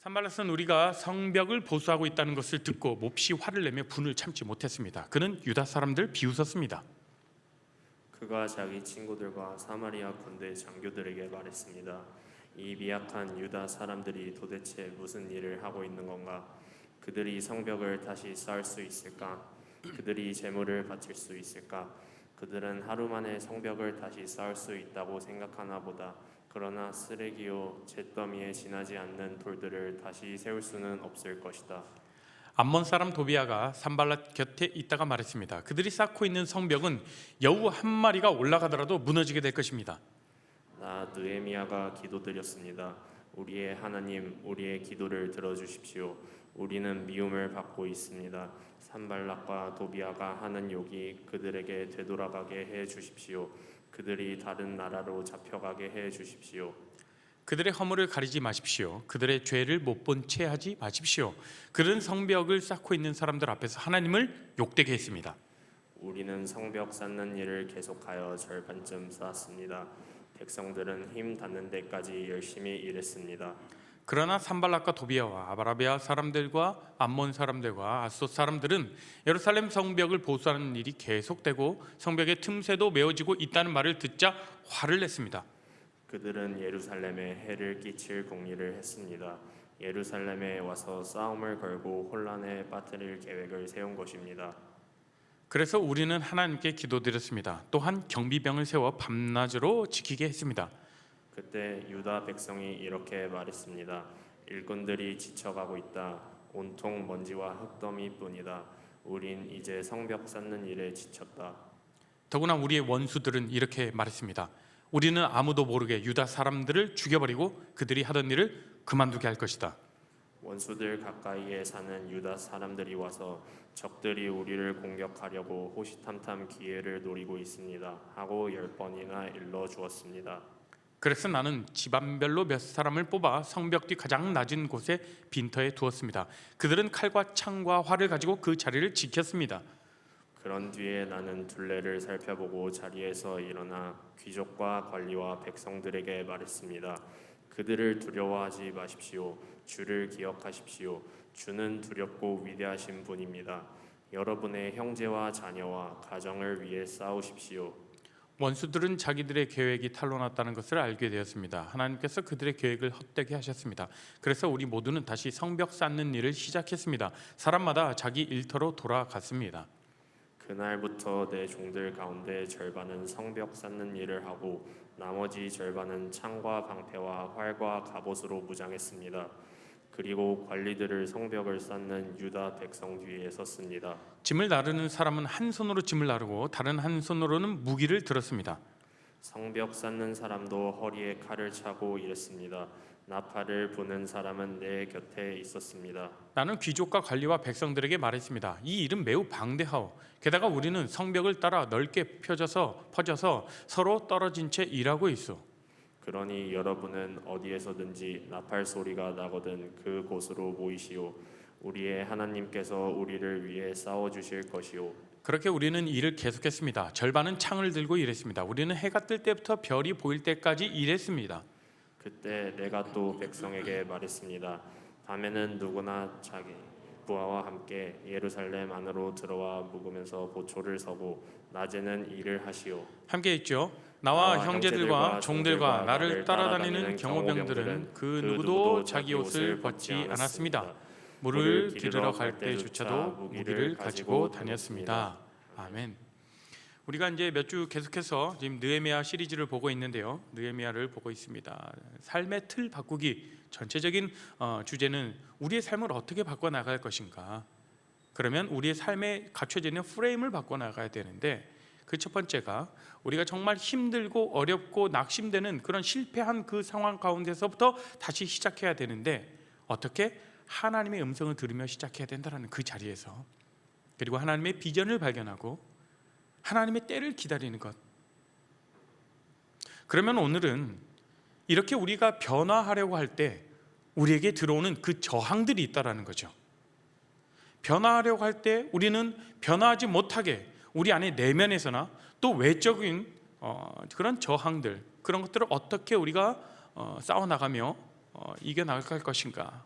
산발랏은 우리가 성벽을 보수하고 있다는 것을 듣고 몹시 화를 내며 분을 참지 못했습니다. 그는 유다 사람들 비웃었습니다. 그가 자기 친구들과 사마리아 군대 장교들에게 말했습니다. 이 미약한 유다 사람들이 도대체 무슨 일을 하고 있는 건가? 그들이 성벽을 다시 쌓을 수 있을까? 그들이 재물을 바칠 수 있을까? 그들은 하루 만에 성벽을 다시 쌓을 수 있다고 생각하나 보다. 그러나 쓰레기요 잿더미에 지나지 않는 돌들을 다시 세울 수는 없을 것이다. 암몬 사람 도비아가 산발랏 곁에 있다가 말했습니다. 그들이 쌓고 있는 성벽은 여우 한 마리가 올라가더라도 무너지게 될 것입니다. 나 느헤미야가 기도드렸습니다. 우리의 하나님, 우리의 기도를 들어주십시오. 우리는 미움을 받고 있습니다. 산발락과 도비아가 하는 욕이 그들에게 되돌아가게 해 주십시오. 그들이 다른 나라로 잡혀가게 해 주십시오. 그들의 허물을 가리지 마십시오. 그들의 죄를 못 본 채 하지 마십시오. 그들은 성벽을 쌓고 있는 사람들 앞에서 하나님을 욕되게 했습니다. 우리는 성벽 쌓는 일을 계속하여 절반쯤 쌓았습니다. 백성들은 힘 닿는 데까지 열심히 일했습니다. 그러나 산발락과 도비아와 아라비아 사람들과 암몬 사람들과 아숫 사람들은 예루살렘 성벽을 보수하는 일이 계속되고 성벽의 틈새도 메워지고 있다는 말을 듣자 화를 냈습니다. 그들은 예루살렘에 해를 끼칠 공리를 했습니다. 예루살렘에 와서 싸움을 걸고 혼란에 빠뜨릴 계획을 세운 것입니다. 그래서 우리는 하나님께 기도드렸습니다. 또한 경비병을 세워 밤낮으로 지키게 했습니다. 그때 유다 백성이 이렇게 말했습니다. 일꾼들이 지쳐가고 있다. 온통 먼지와 흙더미뿐이다. 우린 이제 성벽 쌓는 일에 지쳤다. 더구나 우리의 원수들은 이렇게 말했습니다. 우리는 아무도 모르게 유다 사람들을 죽여버리고 그들이 하던 일을 그만두게 할 것이다. 원수들 가까이에 사는 유다 사람들이 와서 적들이 우리를 공격하려고 호시탐탐 기회를 노리고 있습니다 하고 10번이나 일러 주었습니다. 그래서 나는 집안별로 몇 사람을 뽑아 성벽 뒤 가장 낮은 곳에 빈터에 두었습니다. 그들은 칼과 창과 활을 가지고 그 자리를 지켰습니다. 그런 뒤에 나는 둘레를 살펴보고 자리에서 일어나 귀족과 관리와 백성들에게 말했습니다. 그들을 두려워하지 마십시오. 주를 기억하십시오. 주는 두렵고 위대하신 분입니다. 여러분의 형제와 자녀와 가정을 위해 싸우십시오. 원수들은 자기들의 계획이 탄로났다는 것을 알게 되었습니다. 하나님께서 그들의 계획을 헛되게 하셨습니다. 그래서 우리 모두는 다시 성벽 쌓는 일을 시작했습니다. 사람마다 자기 일터로 돌아갔습니다. 그날부터 내 종들 가운데 절반은 성벽 쌓는 일을 하고 나머지 절반은 창과 방패와 활과 갑옷으로 무장했습니다. 그리고 관리들을 성벽을 쌓는 유다 백성 뒤에 섰습니다. 짐을 나르는 사람은 한 손으로 짐을 나르고 다른 한 손으로는 무기를 들었습니다. 성벽 쌓는 사람도 허리에 칼을 차고 일했습니다. 나팔을 부는 사람은 내 곁에 있었습니다. 나는 귀족과 관리와 백성들에게 말했습니다. 이 일은 매우 방대하오. 게다가 우리는 성벽을 따라 넓게 퍼져서 서로 떨어진 채 일하고 있어. 그러니 여러분은 어디에서든지 나팔 소리가 나거든 그 곳으로 모이시오. 우리의 하나님께서 우리를 위해 싸워 주실 것이오. 그렇게 우리는 일을 계속했습니다. 절반은 창을 들고 일했습니다. 우리는 해가 뜰 때부터 별이 보일 때까지 일했습니다. 그때 내가 또 백성에게 말했습니다. 밤에는 누구나 자기 부하와 함께 예루살렘 안으로 들어와 묵으면서 보초를 서고 낮에는 일을 하시오. 함께 있죠. 나와 형제들과 종들과 나를 따라다니는 경호병들은 그 누구도 자기 옷을 벗지 않았습니다. 물을 기르러 갈 때조차도 무기를 가지고 다녔습니다. 아멘. 우리가 이제 몇 주 계속해서 지금 느헤미야 시리즈를 보고 있는데요. 느헤미야를 보고 있습니다. 삶의 틀 바꾸기 전체적인 주제는 우리의 삶을 어떻게 바꿔 나갈 것인가. 그러면 우리의 삶에 갖춰져 있는 프레임을 바꿔 나가야 되는데 그 첫 번째가 우리가 정말 힘들고 어렵고 낙심되는 그런 실패한 그 상황 가운데서부터 다시 시작해야 되는데 어떻게? 하나님의 음성을 들으며 시작해야 된다는 그 자리에서 그리고 하나님의 비전을 발견하고 하나님의 때를 기다리는 것. 그러면 오늘은 이렇게 우리가 변화하려고 할 때 우리에게 들어오는 그 저항들이 있다라는 거죠. 변화하려고 할 때 우리는 변화하지 못하게 우리 안에 내면에서나 또 외적인 그런 저항들, 그런 것들을 어떻게 우리가 싸워나가며 이겨나갈 것인가.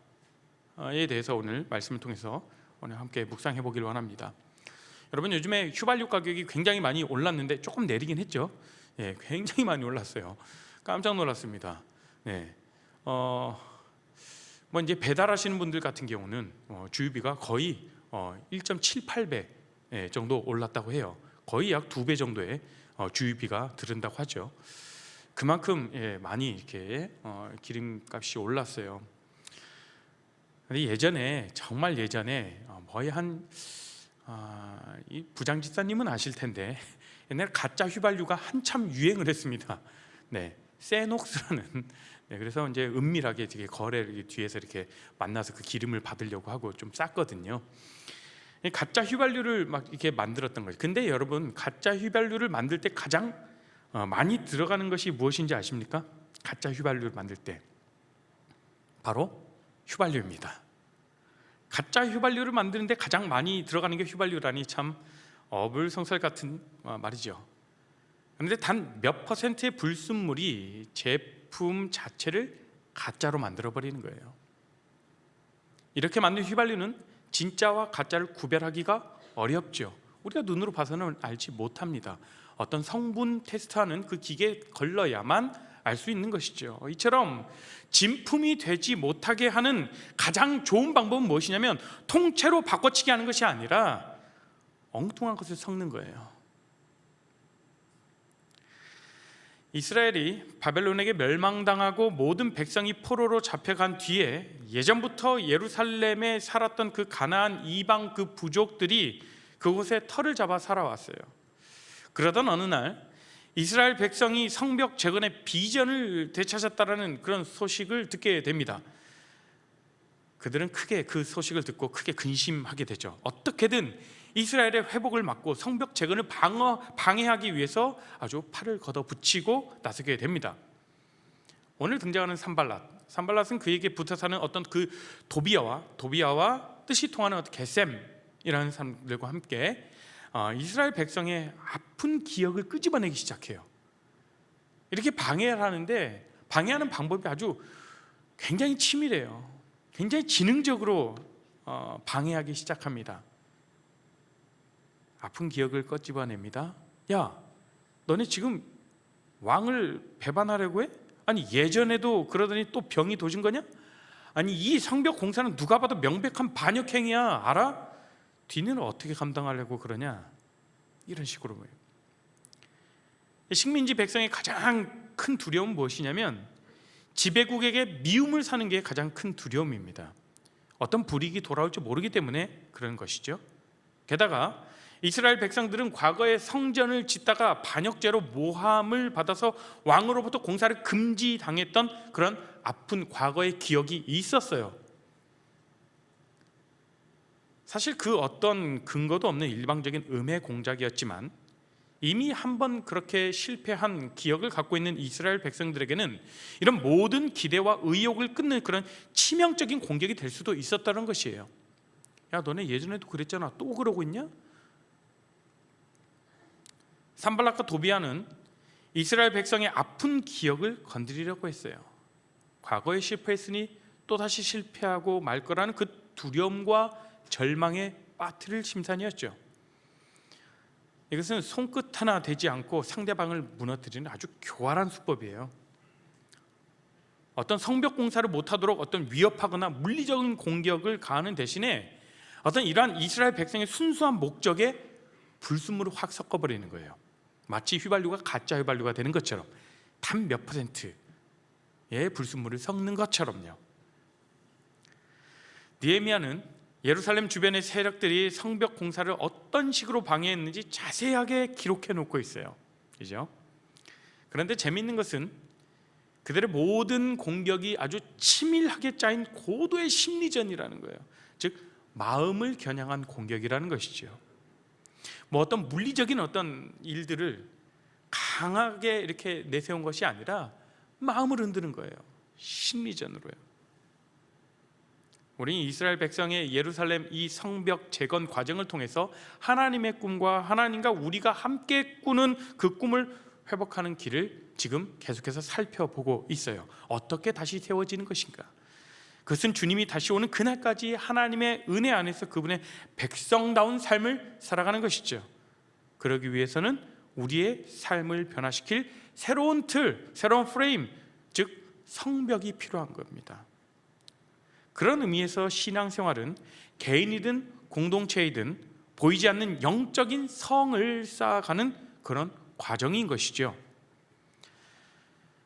대해서 오늘 말씀을 통해서 오늘 함께 묵상해 보길 원합니다. 여러분, 요즘에 휘발유 가격이 굉장히 많이 올랐는데 조금 내리긴 했죠. 굉장히 많이 올랐어요. 깜짝 놀랐습니다. 뭐 이제 배달하시는 분들 같은 경우는 주유비가 거의 1.78배 정도 올랐다고 해요. 거의 약 2배 정도의 주유비가 들은다고 하죠. 그만큼 많이 이렇게 기름값이 올랐어요. 근데 예전에, 정말 예전에 거의 이 부장집사님은 아실 텐데 옛날에 가짜 휘발유가 한참 유행을 했습니다. 세녹스라는. 그래서 이제 은밀하게 되게 거래를 뒤에서 이렇게 만나서 그 기름을 받으려고 하고 좀 쌌거든요. 가짜 휘발유를 막 이렇게 만들었던 거예요. 근데 여러분, 가짜 휘발유를 만들 때 가장 많이 들어가는 것이 무엇인지 아십니까? 가짜 휘발유를 만들 때 바로 휘발유입니다. 가짜 휘발유를 만드는데 가장 많이 들어가는 게 휘발유라니 참 어불성설 같은 말이죠. 그런데 단 몇 퍼센트의 불순물이 제품 자체를 가짜로 만들어버리는 거예요. 이렇게 만든 휘발유는 진짜와 가짜를 구별하기가 어렵죠. 우리가 눈으로 봐서는 알지 못합니다. 어떤 성분 테스트하는 그 기계에 걸러야만 알 수 있는 것이죠. 이처럼 진품이 되지 못하게 하는 가장 좋은 방법은 무엇이냐면 통째로 바꿔치기 하는 것이 아니라 엉뚱한 것을 섞는 거예요. 이스라엘이 바벨론에게 멸망당하고 모든 백성이 포로로 잡혀간 뒤에 예전부터 예루살렘에 살았던 그 가나안 이방 그 부족들이 그곳에 터를 잡아 살아왔어요. 그러던 어느 날 이스라엘 백성이 성벽 재건의 비전을 되찾았다라는 그런 소식을 듣게 됩니다. 그들은 크게 그 소식을 듣고 크게 근심하게 되죠. 어떻게든 이스라엘의 회복을 막고 성벽 재건을 방해하기 위해서 아주 팔을 걷어붙이고 나서게 됩니다. 오늘 등장하는 산발랏은 그에게 붙어 사는 어떤 그 도비아와 뜻이 통하는 게셈이라는 사람들과 함께 이스라엘 백성의 아픈 기억을 끄집어내기 시작해요. 이렇게 방해를 하는데 방해하는 방법이 아주 굉장히 치밀해요. 굉장히 지능적으로 방해하기 시작합니다. 아픈 기억을 끄집어냅니다. 야, 너네 지금 왕을 배반하려고 해? 아니 예전에도 그러더니 또 병이 도진 거냐? 아니 이 성벽 공사는 누가 봐도 명백한 반역행위야. 알아? 뒤는 어떻게 감당하려고 그러냐? 이런 식으로 보여요. 식민지 백성의 가장 큰 두려움은 무엇이냐면 지배국에게 미움을 사는 게 가장 큰 두려움입니다. 어떤 불이익이 돌아올지 모르기 때문에 그런 것이죠. 게다가 이스라엘 백성들은 과거에 성전을 짓다가 반역죄로 모함을 받아서 왕으로부터 공사를 금지당했던 그런 아픈 과거의 기억이 있었어요. 사실 그 어떤 근거도 없는 일방적인 음해 공작이었지만 이미 한번 그렇게 실패한 기억을 갖고 있는 이스라엘 백성들에게는 이런 모든 기대와 의욕을 끊는 그런 치명적인 공격이 될 수도 있었다는 것이에요. 야, 너네 예전에도 그랬잖아. 또 그러고 있냐? 산발랏과 도비아는 이스라엘 백성의 아픈 기억을 건드리려고 했어요. 과거에 실패했으니 또다시 실패하고 말 거라는 그 두려움과 절망에 빠뜨릴 심산이었죠. 이것은 손끝 하나 되지 않고 상대방을 무너뜨리는 아주 교활한 수법이에요. 어떤 성벽 공사를 못하도록 어떤 위협하거나 물리적인 공격을 가하는 대신에 어떤 이러한 이스라엘 백성의 순수한 목적에 불순물을 확 섞어버리는 거예요. 마치 휘발유가 가짜 휘발유가 되는 것처럼 단 몇 퍼센트의 불순물을 섞는 것처럼요. 느헤미야는 예루살렘 주변의 세력들이 성벽 공사를 어떤 식으로 방해했는지 자세하게 기록해 놓고 있어요. 그죠? 그런데 재미있는 것은 그들의 모든 공격이 아주 치밀하게 짜인 고도의 심리전이라는 거예요. 즉 마음을 겨냥한 공격이라는 것이죠. 뭐 어떤 물리적인 어떤 일들을 강하게 이렇게 내세운 것이 아니라 마음을 흔드는 거예요. 심리전으로요. 우리는 이스라엘 백성의 예루살렘 이 성벽 재건 과정을 통해서 하나님의 꿈과 하나님과 우리가 함께 꾸는 그 꿈을 회복하는 길을 지금 계속해서 살펴보고 있어요. 어떻게 다시 세워지는 것인가? 그것은 주님이 다시 오는 그날까지 하나님의 은혜 안에서 그분의 백성다운 삶을 살아가는 것이죠. 그러기 위해서는 우리의 삶을 변화시킬 새로운 틀, 새로운 프레임, 즉 성벽이 필요한 겁니다. 그런 의미에서 신앙생활은 개인이든 공동체이든 보이지 않는 영적인 성을 쌓아가는 그런 과정인 것이죠.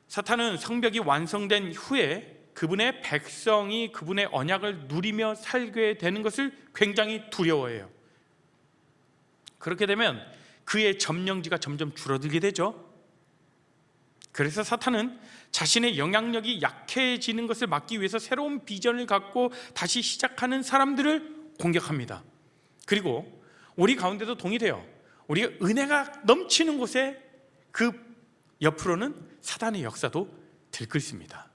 사탄은 성벽이 완성된 후에 그분의 백성이 그분의 언약을 누리며 살게 되는 것을 굉장히 두려워해요. 그렇게 되면 그의 점령지가 점점 줄어들게 되죠. 그래서 사탄은 자신의 영향력이 약해지는 것을 막기 위해서 새로운 비전을 갖고 다시 시작하는 사람들을 공격합니다. 그리고 우리 가운데도 동일해요. 우리가 은혜가 넘치는 곳에 그 옆으로는 사단의 역사도 들끓습니다.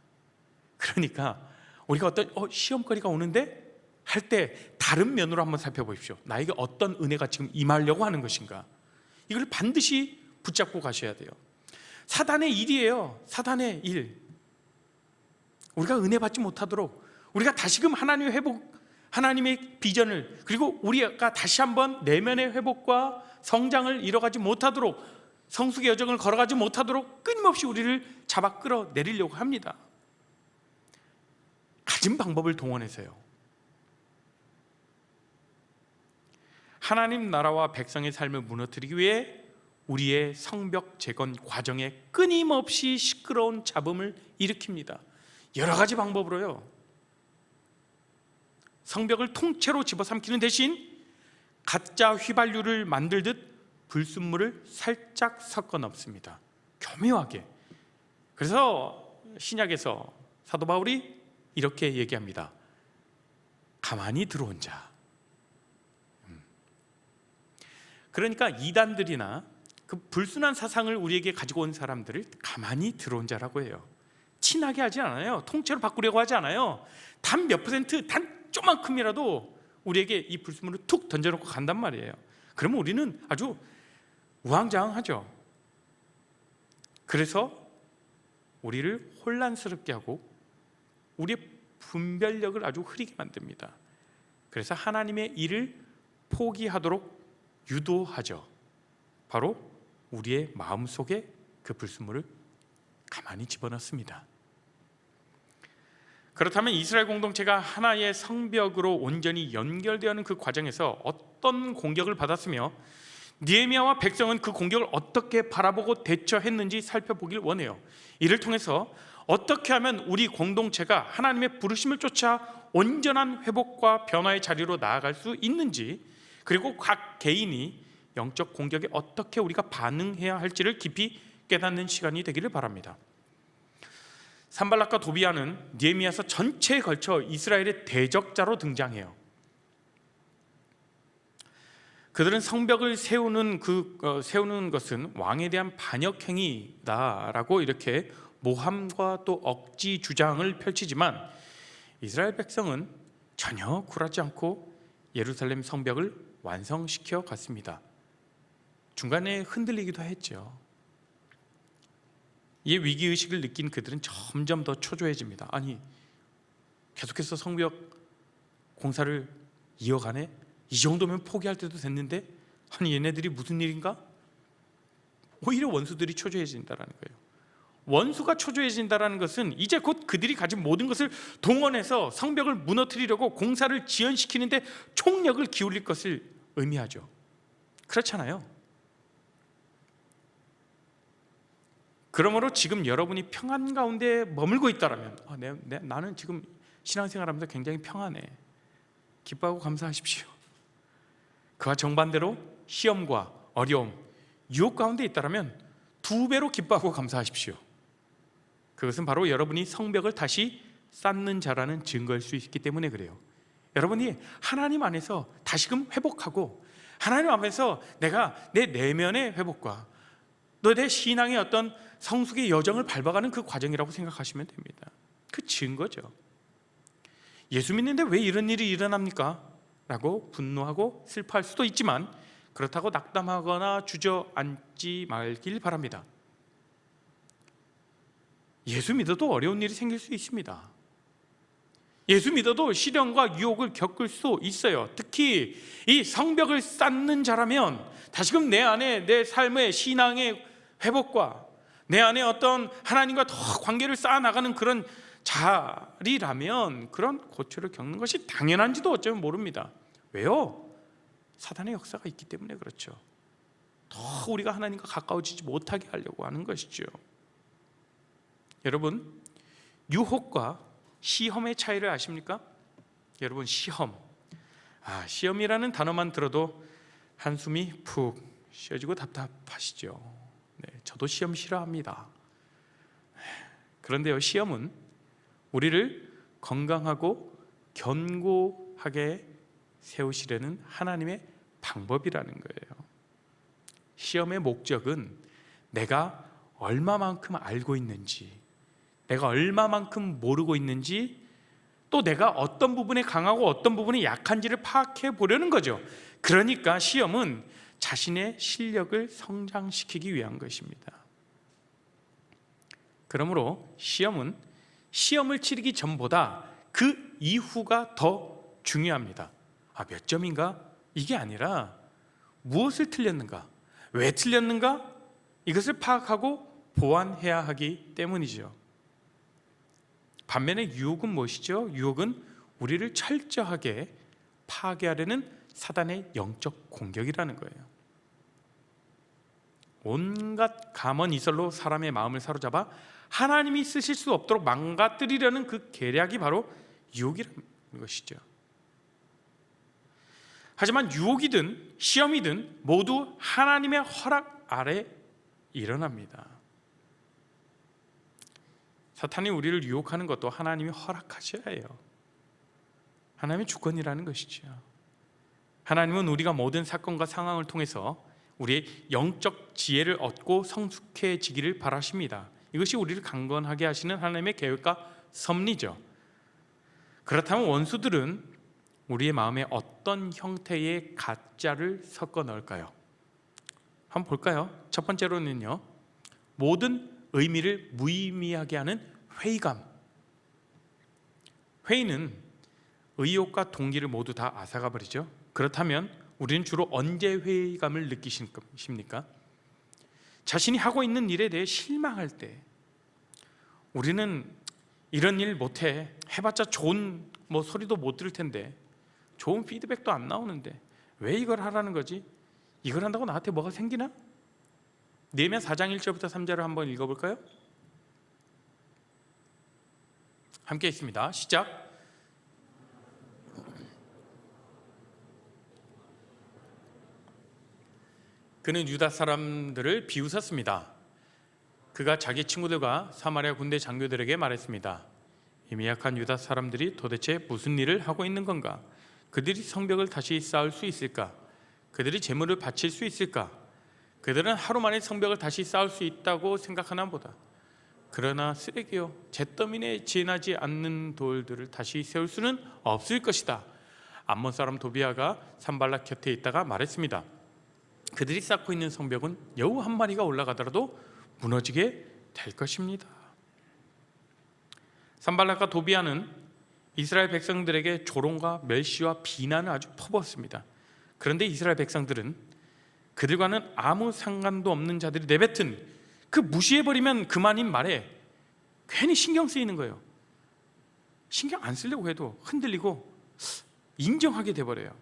그러니까 우리가 어떤 시험거리가 오는데 할 때 다른 면으로 한번 살펴보십시오. 나에게 어떤 은혜가 지금 임하려고 하는 것인가, 이걸 반드시 붙잡고 가셔야 돼요. 사단의 일이에요. 사단의 일. 우리가 은혜 받지 못하도록, 우리가 다시금 하나님의 회복, 하나님의 비전을, 그리고 우리가 다시 한번 내면의 회복과 성장을 이뤄가지 못하도록, 성숙의 여정을 걸어가지 못하도록 끊임없이 우리를 잡아 끌어내리려고 합니다. 가진 방법을 동원해서요. 하나님 나라와 백성의 삶을 무너뜨리기 위해 우리의 성벽 재건 과정에 끊임없이 시끄러운 잡음을 일으킵니다. 여러 가지 방법으로요. 성벽을 통째로 집어삼키는 대신 가짜 휘발유를 만들듯 불순물을 살짝 섞어 넣습니다. 교묘하게. 그래서 신약에서 사도 바울이 이렇게 얘기합니다. 가만히 들어온 자. 그러니까 이단들이나 그 불순한 사상을 우리에게 가지고 온 사람들을 가만히 들어온 자라고 해요. 친하게 하지 않아요. 통째로 바꾸려고 하지 않아요. 단 몇 %, 단 조만큼이라도 우리에게 이 불순물을 툭 던져놓고 간단 말이에요. 그러면 우리는 아주 우왕좌왕하죠. 그래서 우리를 혼란스럽게 하고 우리의 분별력을 아주 흐리게 만듭니다. 그래서 하나님의 일을 포기하도록 유도하죠. 바로 우리의 마음속에 그 불순물을 가만히 집어넣습니다. 그렇다면 이스라엘 공동체가 하나의 성벽으로 온전히 연결되는 그 과정에서 어떤 공격을 받았으며 느헤미야와 백성은 그 공격을 어떻게 바라보고 대처했는지 살펴보길 원해요. 이를 통해서 어떻게 하면 우리 공동체가 하나님의 부르심을 쫓아 온전한 회복과 변화의 자리로 나아갈 수 있는지, 그리고 각 개인이 영적 공격에 어떻게 우리가 반응해야 할지를 깊이 깨닫는 시간이 되기를 바랍니다. 산발락과 도비아는 느헤미야서 전체에 걸쳐 이스라엘의 대적자로 등장해요. 그들은 성벽을 세우는 것은 왕에 대한 반역 행위다라고 이렇게 모함과 또 억지 주장을 펼치지만, 이스라엘 백성은 전혀 굴하지 않고 예루살렘 성벽을 완성시켜 갔습니다. 중간에 흔들리기도 했죠. 이 위기의식을 느낀 그들은 점점 더 초조해집니다. 아니, 계속해서 성벽 공사를 이어가네? 이 정도면 포기할 때도 됐는데, 아니 얘네들이 무슨 일인가? 오히려 원수들이 초조해진다는 거예요. 원수가 초조해진다는 것은 이제 곧 그들이 가진 모든 것을 동원해서 성벽을 무너뜨리려고 공사를 지연시키는데 총력을 기울일 것을 의미하죠. 그렇잖아요. 그러므로 지금 여러분이 평안 가운데 머물고 있다면, 나는 지금 신앙생활하면서 굉장히 평안해, 기뻐하고 감사하십시오. 그와 정반대로 시험과 어려움, 유혹 가운데 있다면 2배로 기뻐하고 감사하십시오. 그것은 바로 여러분이 성벽을 다시 쌓는 자라는 증거일 수 있기 때문에 그래요. 여러분이 하나님 안에서 다시금 회복하고, 하나님 앞에서 내가 내 내면의 회복과 또 내 신앙의 어떤 성숙의 여정을 밟아가는 그 과정이라고 생각하시면 됩니다. 그 증거죠. 예수 믿는데 왜 이런 일이 일어납니까? 라고 분노하고 슬퍼할 수도 있지만, 그렇다고 낙담하거나 주저앉지 말길 바랍니다. 예수 믿어도 어려운 일이 생길 수 있습니다. 예수 믿어도 시련과 유혹을 겪을 수 있어요. 특히 이 성벽을 쌓는 자라면 다시금 내 안에 내 삶의 신앙의 회복과 내 안에 어떤 하나님과 더 관계를 쌓아나가는 그런 자리라면 그런 고초를 겪는 것이 당연한지도 어쩌면 모릅니다. 왜요? 사단의 역사가 있기 때문에 그렇죠. 더 우리가 하나님과 가까워지지 못하게 하려고 하는 것이죠. 여러분, 유혹과 시험의 차이를 아십니까? 여러분, 시험이라는 단어만 들어도 한숨이 푹 쉬어지고 답답하시죠. 네, 저도 시험 싫어합니다. 그런데요, 시험은 우리를 건강하고 견고하게 세우시려는 하나님의 방법이라는 거예요. 시험의 목적은 내가 얼마만큼 알고 있는지, 내가 얼마만큼 모르고 있는지, 또 내가 어떤 부분에 강하고 어떤 부분에 약한지를 파악해 보려는 거죠. 그러니까 시험은 자신의 실력을 성장시키기 위한 것입니다. 그러므로 시험은 시험을 치르기 전보다 그 이후가 더 중요합니다. 몇 점인가? 이게 아니라 무엇을 틀렸는가? 왜 틀렸는가? 이것을 파악하고 보완해야 하기 때문이죠. 반면에 유혹은 무엇이죠? 유혹은 우리를 철저하게 파괴하려는 사단의 영적 공격이라는 거예요. 온갖 감언이설로 사람의 마음을 사로잡아 하나님이 쓰실 수 없도록 망가뜨리려는 그 계략이 바로 유혹이라는 것이죠. 하지만 유혹이든 시험이든 모두 하나님의 허락 아래 일어납니다. 사탄이 우리를 유혹하는 것도 하나님이 허락하셔야 해요. 하나님의 주권이라는 것이죠. 하나님은 우리가 모든 사건과 상황을 통해서 우리의 영적 지혜를 얻고 성숙해지기를 바라십니다. 이것이 우리를 강건하게 하시는 하나님의 계획과 섭리죠. 그렇다면 원수들은 우리의 마음에 어떤 형태의 가짜를 섞어 넣을까요? 한번 볼까요? 첫 번째로는요, 모든 의미를 무의미하게 하는 회의감. 회의는 의욕과 동기를 모두 다 앗아가 버리죠. 그렇다면 우리는 주로 언제 회의감을 느끼십니까? 자신이 하고 있는 일에 대해 실망할 때. 우리는 이런 일 못해, 해봤자 좋은 소리도 못 들을 텐데, 좋은 피드백도 안 나오는데 왜 이걸 하라는 거지? 이걸 한다고 나한테 뭐가 생기나? 느헤미야 4장 1절부터 3절을 한번 읽어볼까요? 함께 있습니다. 시작. 그는 유다 사람들을 비웃었습니다. 그가 자기 친구들과 사마리아 군대 장교들에게 말했습니다. 이 미약한 유다 사람들이 도대체 무슨 일을 하고 있는 건가? 그들이 성벽을 다시 쌓을 수 있을까? 그들이 제물을 바칠 수 있을까? 그들은 하루 만에 성벽을 다시 쌓을 수 있다고 생각하나 보다. 그러나 쓰레기요, 잿더미에 지나지 않는 돌들을 다시 세울 수는 없을 것이다. 암몬 사람 도비아가 산발락 곁에 있다가 말했습니다. 그들이 쌓고 있는 성벽은 여우 한 마리가 올라가더라도 무너지게 될 것입니다. 산발락과 도비아는 이스라엘 백성들에게 조롱과 멸시와 비난을 아주 퍼부었습니다. 그런데 이스라엘 백성들은 그들과는 아무 상관도 없는 자들이 내뱉은 그 무시해버리면 그만인 말에 괜히 신경 쓰이는 거예요. 신경 안 쓰려고 해도 흔들리고 인정하게 돼버려요.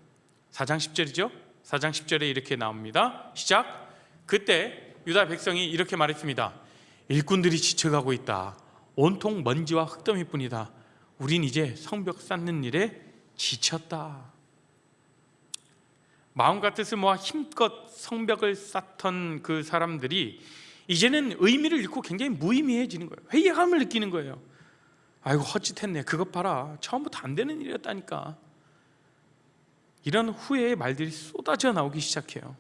4장 10절이죠. 4장 10절에 이렇게 나옵니다. 시작. 그때 유다 백성이 이렇게 말했습니다. 일꾼들이 지쳐가고 있다. 온통 먼지와 흙더미뿐이다. 우린 이제 성벽 쌓는 일에 지쳤다. 마음과 뜻을 모아 힘껏 성벽을 쌓던 그 사람들이 이제는 의미를 잃고 굉장히 무의미해지는 거예요. 회의감을 느끼는 거예요. 아이고 헛짓했네. 그것 봐라. 처음부터 안 되는 일이었다니까. 이런 후회의 말들이 쏟아져 나오기 시작해요.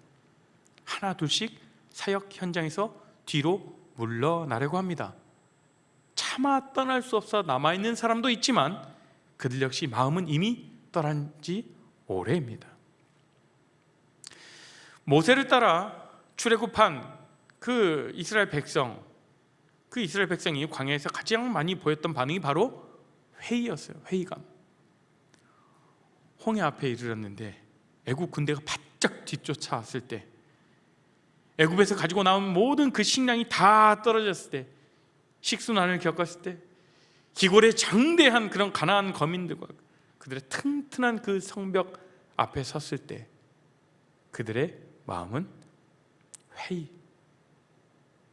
하나 둘씩 사역 현장에서 뒤로 물러나려고 합니다. 차마 떠날 수 없어 남아있는 사람도 있지만 그들 역시 마음은 이미 떠난 지 오래입니다. 모세를 따라 출애굽한 그 이스라엘 백성이 광야에서 가장 많이 보였던 반응이 바로 회의였어요. 회의감. 홍해 앞에 이르렀는데 애굽 군대가 바짝 뒤쫓아왔을 때, 애굽에서 가지고 나온 모든 그 식량이 다 떨어졌을 때, 식순환을 겪었을 때, 기골의 장대한 그런 가나안 거민들과 그들의 튼튼한 그 성벽 앞에 섰을 때 그들의 마음은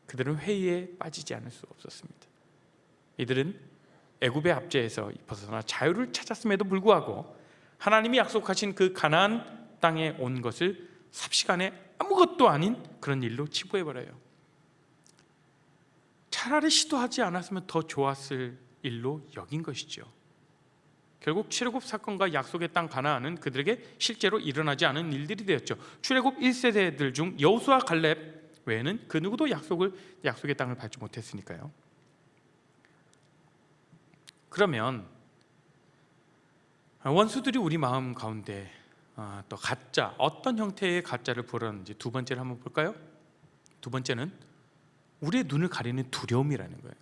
그들은 회의에 빠지지 않을 수 없었습니다. 이들은 애굽의 압제에서 벗어나 자유를 찾았음에도 불구하고 하나님이 약속하신 그 가나안 땅에 온 것을 삽시간에 아무것도 아닌 그런 일로 치부해버려요. 차라리 시도하지 않았으면 더 좋았을 일로 여긴 것이죠. 결국 출애굽 사건과 약속의 땅 가나안은 그들에게 실제로 일어나지 않은 일들이 되었죠. 출애굽 1세대들 중 여호수아 갈렙 외에는 그 누구도 약속의 땅을 밟지 못했으니까요. 그러면 원수들이 우리 마음 가운데 또 가짜, 어떤 형태의 가짜를 보라는지 두 번째를 한번 볼까요? 두 번째는 우리의 눈을 가리는 두려움이라는 거예요.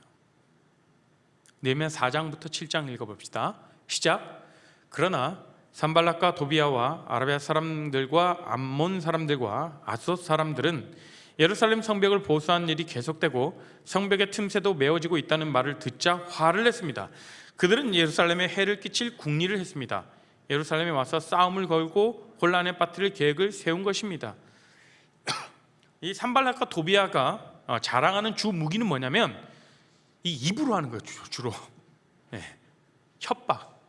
느헤미야 4장부터 7장 읽어봅시다. 시작. 그러나 산발락과 도비아와 아라비아 사람들과 암몬 사람들과 아솥 사람들은 예루살렘 성벽을 보수한 일이 계속되고 성벽의 틈새도 메워지고 있다는 말을 듣자 화를 냈습니다. 그들은 예루살렘에 해를 끼칠 궁리를 했습니다. 예루살렘에 와서 싸움을 걸고 혼란에 빠뜨릴 계획을 세운 것입니다. 이 산발락과 도비아가 자랑하는 주 무기는 뭐냐면 이 입으로 하는 거예요. 주로 협박.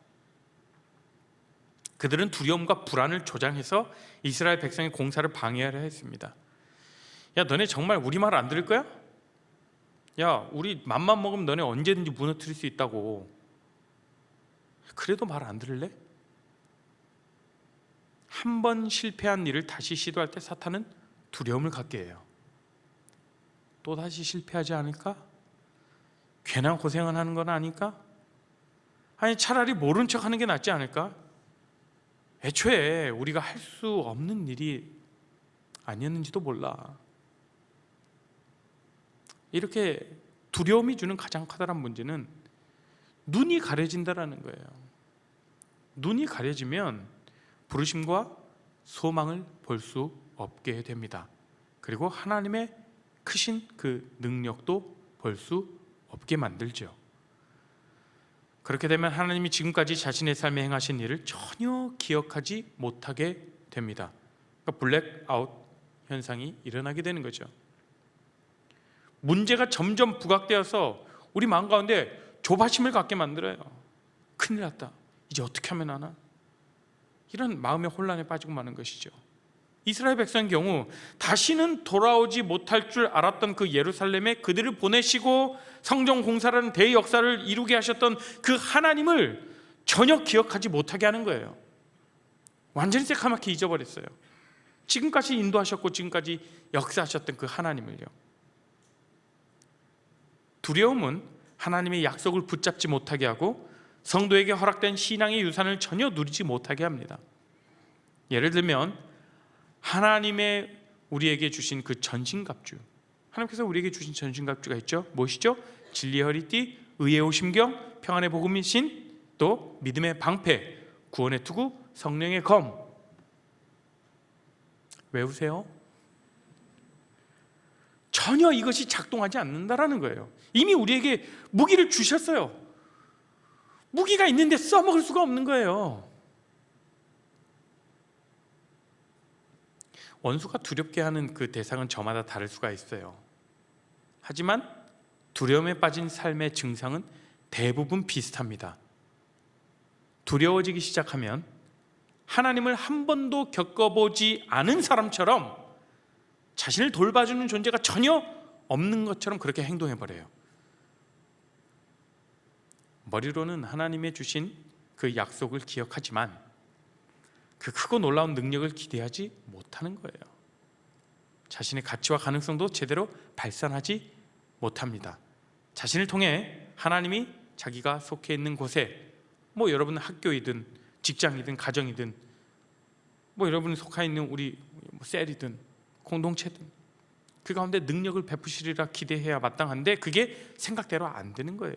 그들은 두려움과 불안을 조장해서 이스라엘 백성의 공사를 방해하려 했습니다. 야, 너네 정말 우리 말 안 들을 거야? 야, 우리 맘만 먹으면 너네 언제든지 무너뜨릴 수 있다고. 그래도 말 안 들을래? 한 번 실패한 일을 다시 시도할 때 사탄은 두려움을 갖게 해요. 또 다시 실패하지 않을까? 괜한 고생을 하는 건 아닐까? 아니, 차라리 모른 척 하는 게 낫지 않을까? 애초에 우리가 할 수 없는 일이 아니었는지도 몰라. 이렇게 두려움이 주는 가장 커다란 문제는 눈이 가려진다라는 거예요. 눈이 가려지면 부르심과 소망을 볼 수 없게 됩니다. 그리고 하나님의 크신 그 능력도 볼 수 없게 만들죠. 그렇게 되면 하나님이 지금까지 자신의 삶에 행하신 일을 전혀 기억하지 못하게 됩니다. 그러니까 블랙아웃 현상이 일어나게 되는 거죠. 문제가 점점 부각되어서 우리 마음 가운데 조바심을 갖게 만들어요. 큰일 났다. 이제 어떻게 하면 하나? 이런 마음의 혼란에 빠지고 마는 것이죠. 이스라엘 백성의 경우 다시는 돌아오지 못할 줄 알았던 그 예루살렘에 그들을 보내시고 성전 공사라는 대역사를 이루게 하셨던 그 하나님을 전혀 기억하지 못하게 하는 거예요. 완전히 새카맣게 잊어버렸어요. 지금까지 인도하셨고 지금까지 역사하셨던 그 하나님을요. 두려움은 하나님의 약속을 붙잡지 못하게 하고 성도에게 허락된 신앙의 유산을 전혀 누리지 못하게 합니다. 예를 들면 하나님의 우리에게 주신 그 전신갑주, 하나님께서 우리에게 주신 전신갑주가 있죠. 무엇이죠? 진리의 허리띠, 의의 심경, 평안의 복음의 신, 또 믿음의 방패, 구원의 투구, 성령의 검. 외우세요. 전혀 이것이 작동하지 않는다라는 거예요. 이미 우리에게 무기를 주셨어요. 무기가 있는데 써먹을 수가 없는 거예요. 원수가 두렵게 하는 그 대상은 저마다 다를 수가 있어요. 하지만 두려움에 빠진 삶의 증상은 대부분 비슷합니다. 두려워지기 시작하면 하나님을 한 번도 겪어보지 않은 사람처럼 자신을 돌봐주는 존재가 전혀 없는 것처럼 그렇게 행동해버려요. 머리로는 하나님의 주신 그 약속을 기억하지만 그 크고 놀라운 능력을 기대하지 못하는 거예요. 자신의 가치와 가능성도 제대로 발산하지 못합니다. 자신을 통해 하나님이 자기가 속해 있는 곳에, 여러분 학교이든 직장이든 가정이든 여러분이 속해 있는 우리 셀이든 공동체든 그 가운데 능력을 베푸시리라 기대해야 마땅한데 그게 생각대로 안 되는 거예요.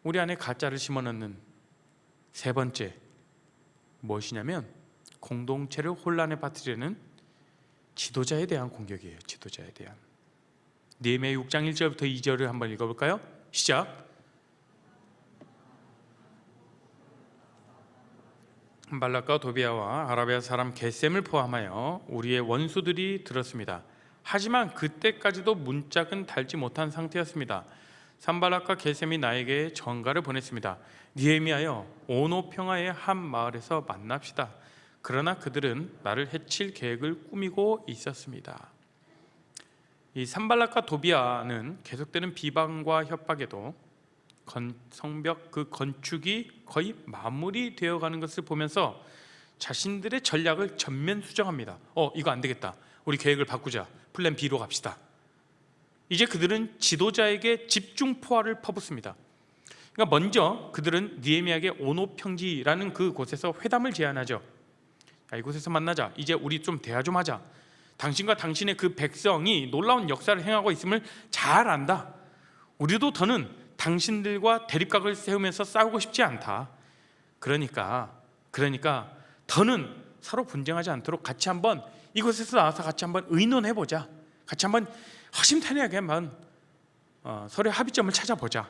우리 안에 가짜를 심어넣는 세 번째 무엇이냐면 공동체를 혼란에 빠뜨리는 지도자에 대한 공격이에요. 지도자에 대한. 느헤미야 6장 1절부터 2절을 한번 읽어볼까요? 시작. 산발락과 도비아와 아라비아 사람 게셈을 포함하여 우리의 원수들이 들었습니다. 하지만 그때까지도 문짝은 달지 못한 상태였습니다. 산발락과 게셈이 나에게 전가를 보냈습니다. 느헤미야여, 오노 평화의 한 마을에서 만납시다. 그러나 그들은 나를 해칠 계획을 꾸미고 있었습니다. 이 산발락과 도비아는 계속되는 비방과 협박에도 성벽 그 건축이 거의 마무리되어 가는 것을 보면서 자신들의 전략을 전면 수정합니다. 이거 안 되겠다. 우리 계획을 바꾸자. 플랜 B로 갑시다. 이제 그들은 지도자에게 집중 포화를 퍼붓습니다. 그러니까 먼저 그들은 느헤미야에게 오노 평지라는 그 곳에서 회담을 제안하죠. 야, 이곳에서 만나자. 이제 우리 좀 대화 좀 하자. 당신과 당신의 그 백성이 놀라운 역사를 행하고 있음을 잘 안다. 우리도 더는 당신들과 대립각을 세우면서 싸우고 싶지 않다. 그러니까 더는 서로 분쟁하지 않도록 같이 한번 이곳에서 나와서 같이 한번 의논해보자. 같이 한번 허심탄회하게 한번 서로의 합의점을 찾아보자.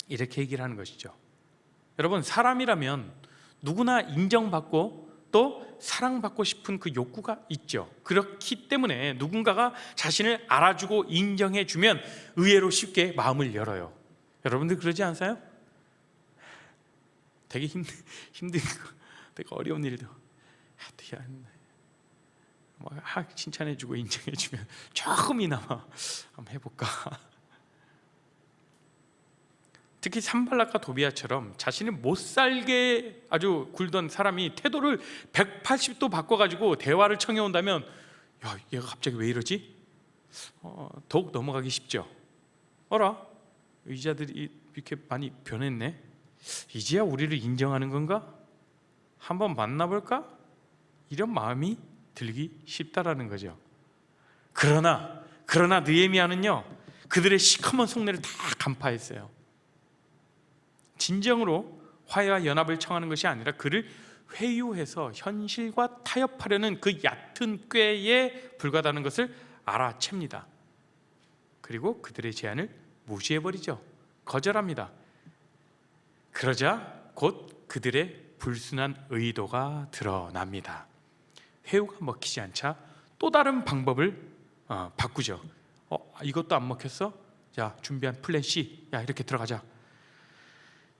이렇게 얘기를 하는 것이죠. 여러분, 사람이라면 누구나 인정받고 또 사랑받고 싶은 그 욕구가 있죠. 그렇기 때문에 누군가가 자신을 알아주고 인정해주면 의외로 쉽게 마음을 열어요. 여러분들 그러지 않으세요? 되게 힘든 거, 되게 어려운 일도 칭찬해주고 인정해주면 조금이나마 한번 해볼까. 특히 산발락과 도비아처럼 자신을 못살게 아주 굴던 사람이 태도를 180도 바꿔가지고 대화를 청해온다면, 야, 얘가 갑자기 왜 이러지? 더욱 넘어가기 쉽죠. 의자들이 이렇게 많이 변했네. 이제야 우리를 인정하는 건가? 한번 만나볼까? 이런 마음이 들기 쉽다라는 거죠. 그러나 느헤미야는요, 그들의 시커먼 속내를 다 간파했어요. 진정으로 화해와 연합을 청하는 것이 아니라 그를 회유해서 현실과 타협하려는 그 얕은 꾀에 불과하다는 것을 알아챕니다. 그리고 그들의 제안을 무시해버리죠. 거절합니다. 그러자 곧 그들의 불순한 의도가 드러납니다. 회유가 먹히지 않자 또 다른 방법을 바꾸죠. 이것도 안 먹혔어? 자, 준비한 플랜 C. 야, 이렇게 들어가자.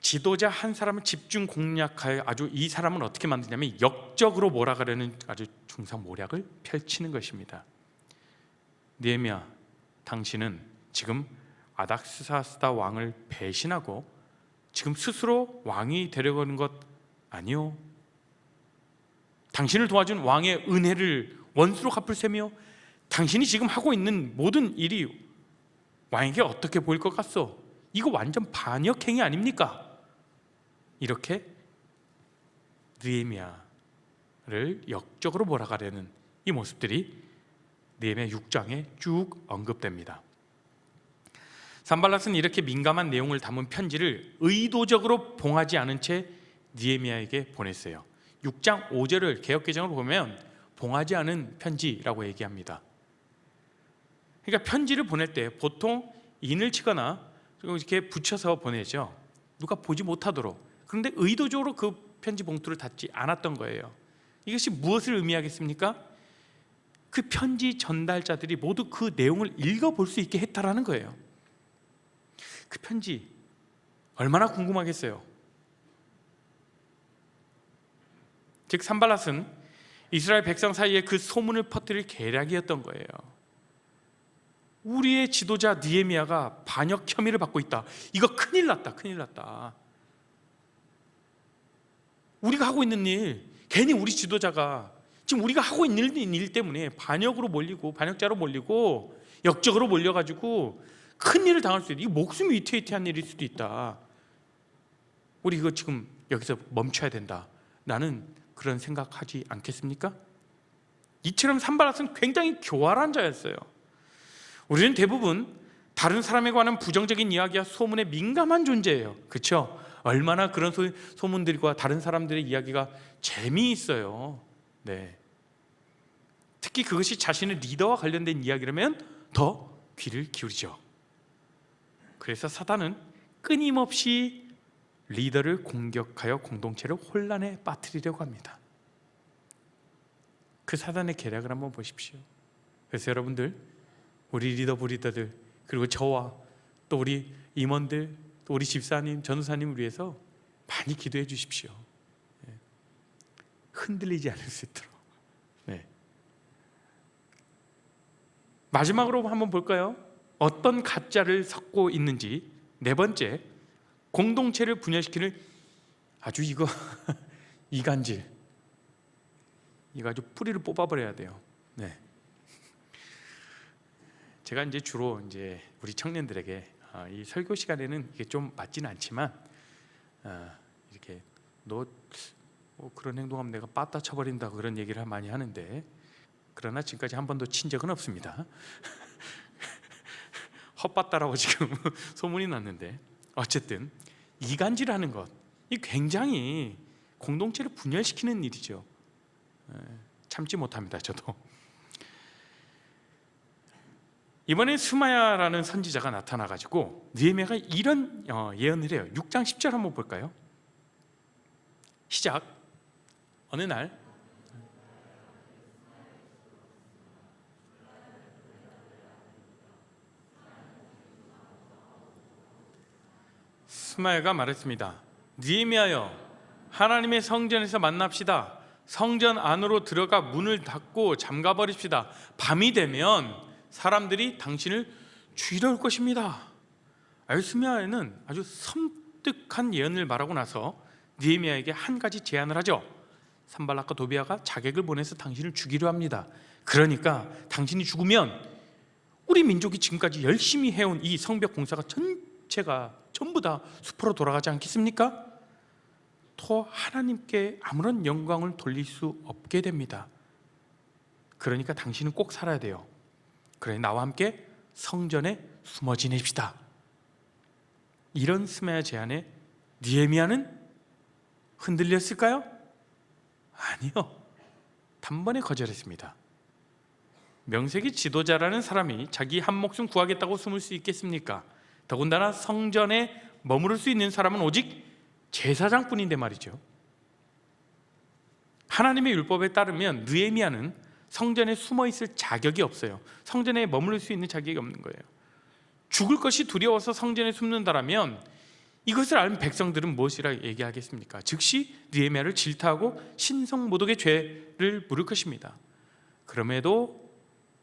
지도자 한 사람을 집중 공략하여 아주 이 사람은 어떻게 만드냐면 역적으로 몰아가려는 아주 중상모략을 펼치는 것입니다. 느헤미야, 당신은 지금 아닥사스다 왕을 배신하고 지금 스스로 왕이 되려는 것 아니요? 당신을 도와준 왕의 은혜를 원수로 갚을 셈이요? 당신이 지금 하고 있는 모든 일이 왕에게 어떻게 보일 것 같소? 이거 완전 반역행위 아닙니까? 이렇게 느헤미야를 역적으로 몰아가려는 이 모습들이 느헤미야 6장에 쭉 언급됩니다. 산발락은 이렇게 민감한 내용을 담은 편지를 의도적으로 봉하지 않은 채 느헤미야에게 보냈어요. 6장 5절을 개역개정으로 보면 봉하지 않은 편지라고 얘기합니다. 그러니까 편지를 보낼 때 보통 인을 치거나 이렇게 붙여서 보내죠. 누가 보지 못하도록. 그런데 의도적으로 그 편지 봉투를 닫지 않았던 거예요. 이것이 무엇을 의미하겠습니까? 그 편지 전달자들이 모두 그 내용을 읽어볼 수 있게 했다라는 거예요. 그 편지 얼마나 궁금하겠어요. 즉 산발락은 이스라엘 백성 사이에 그 소문을 퍼뜨릴 계략이었던 거예요. 우리의 지도자 느헤미야가 반역 혐의를 받고 있다. 이거 큰일 났다. 우리가 하고 있는 일, 괜히 우리 지도자가 지금 우리가 하고 있는 일 때문에 반역으로 몰리고 반역자로 몰리고 역적으로 몰려가지고 큰일을 당할 수 있다. 이거 목숨이 위태위태한 일일 수도 있다. 우리 이거 지금 여기서 멈춰야 된다. 나는 그런 생각하지 않겠습니까? 이처럼 산발락은 굉장히 교활한 자였어요. 우리는 대부분 다른 사람에 관한 부정적인 이야기와 소문에 민감한 존재예요. 그렇죠? 얼마나 그런 소문들과 다른 사람들의 이야기가 재미있어요. 네. 특히 그것이 자신의 리더와 관련된 이야기라면 더 귀를 기울이죠. 그래서 사단은 끊임없이 리더를 공격하여 공동체를 혼란에 빠뜨리려고 합니다. 그 사단의 계략을 한번 보십시오. 그래서 여러분들, 우리 리더들, 그리고 저와 또 우리 임원들, 또 우리 집사님, 전우사님을 위해서 많이 기도해 주십시오. 흔들리지 않을 수 있도록. 네. 마지막으로 한번 볼까요? 어떤 가짜를 섞고 있는지. 네 번째, 공동체를 분열시키는 아주 이거 이간질. 이거 아주 뿌리를 뽑아버려야 돼요. 네. 제가 이제 주로 이제 우리 청년들에게 이 설교 시간에는 이게 좀 맞지는 않지만 이렇게 너 그런 행동하면 내가 빠따 쳐버린다 그런 얘기를 많이 하는데, 그러나 지금까지 한 번도 친 적은 없습니다. 헛봤다라고 지금 소문이 났는데, 어쨌든 이간질하는 것, 이 굉장히 공동체를 분열시키는 일이죠. 참지 못합니다, 저도. 이번에 스마야라는 선지자가 나타나가지고 느헤미야가 이런 예언을 해요. 6장 10절 한번 볼까요? 시작. 어느 날 스마야가 말했습니다. 느헤미야여, 하나님의 성전에서 만납시다. 성전 안으로 들어가 문을 닫고 잠가버립시다. 밤이 되면 사람들이 당신을 죽이려 올 것입니다. 스마야는 아주 섬뜩한 예언을 말하고 나서 느헤미야에게 한 가지 제안을 하죠. 산발락과 도비아가 자객을 보내서 당신을 죽이려 합니다. 그러니까 당신이 죽으면 우리 민족이 지금까지 열심히 해온 이 성벽 공사가 전체가 전부 다 수포로 돌아가지 않겠습니까? 더 하나님께 아무런 영광을 돌릴 수 없게 됩니다. 그러니까 당신은 꼭 살아야 돼요. 그래, 나와 함께 성전에 숨어 지냅시다. 이런 스마야 제안에 느헤미야는 흔들렸을까요? 아니요, 단번에 거절했습니다. 명색이 지도자라는 사람이 자기 한 목숨 구하겠다고 숨을 수 있겠습니까? 더군다나 성전에 머무를 수 있는 사람은 오직 제사장뿐인데 말이죠. 하나님의 율법에 따르면 느헤미야는 성전에 숨어 있을 자격이 없어요. 성전에 머무를 수 있는 자격이 없는 거예요. 죽을 것이 두려워서 성전에 숨는다라면 이것을 알면 백성들은 무엇이라 얘기하겠습니까? 즉시 느헤미야를 질타하고 신성모독의 죄를 물을 것입니다. 그럼에도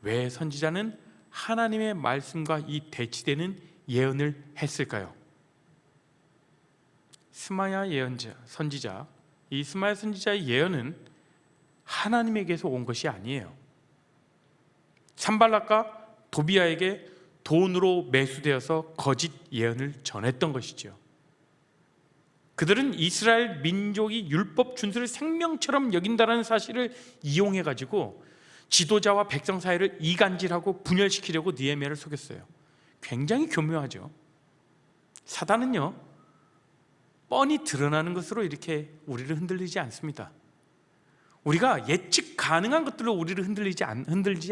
왜 선지자는 하나님의 말씀과 이 대치되는 예언을 했을까요? 스마야 예언자, 선지자, 이 스마야 선지자의 예언은 하나님에게서 온 것이 아니에요. 산발락과 도비아에게 돈으로 매수되어서 거짓 예언을 전했던 것이죠. 그들은 이스라엘 민족이 율법 준수를 생명처럼 여긴다는 사실을 이용해가지고 지도자와 백성 사이를 이간질하고 분열시키려고 느헤미야를 속였어요. 굉장히 교묘하죠. 사단은요, 뻔히 드러나는 것으로 이렇게 우리를 흔들리지 않습니다. 우리가 예측 가능한 것들로 우리를 흔들리지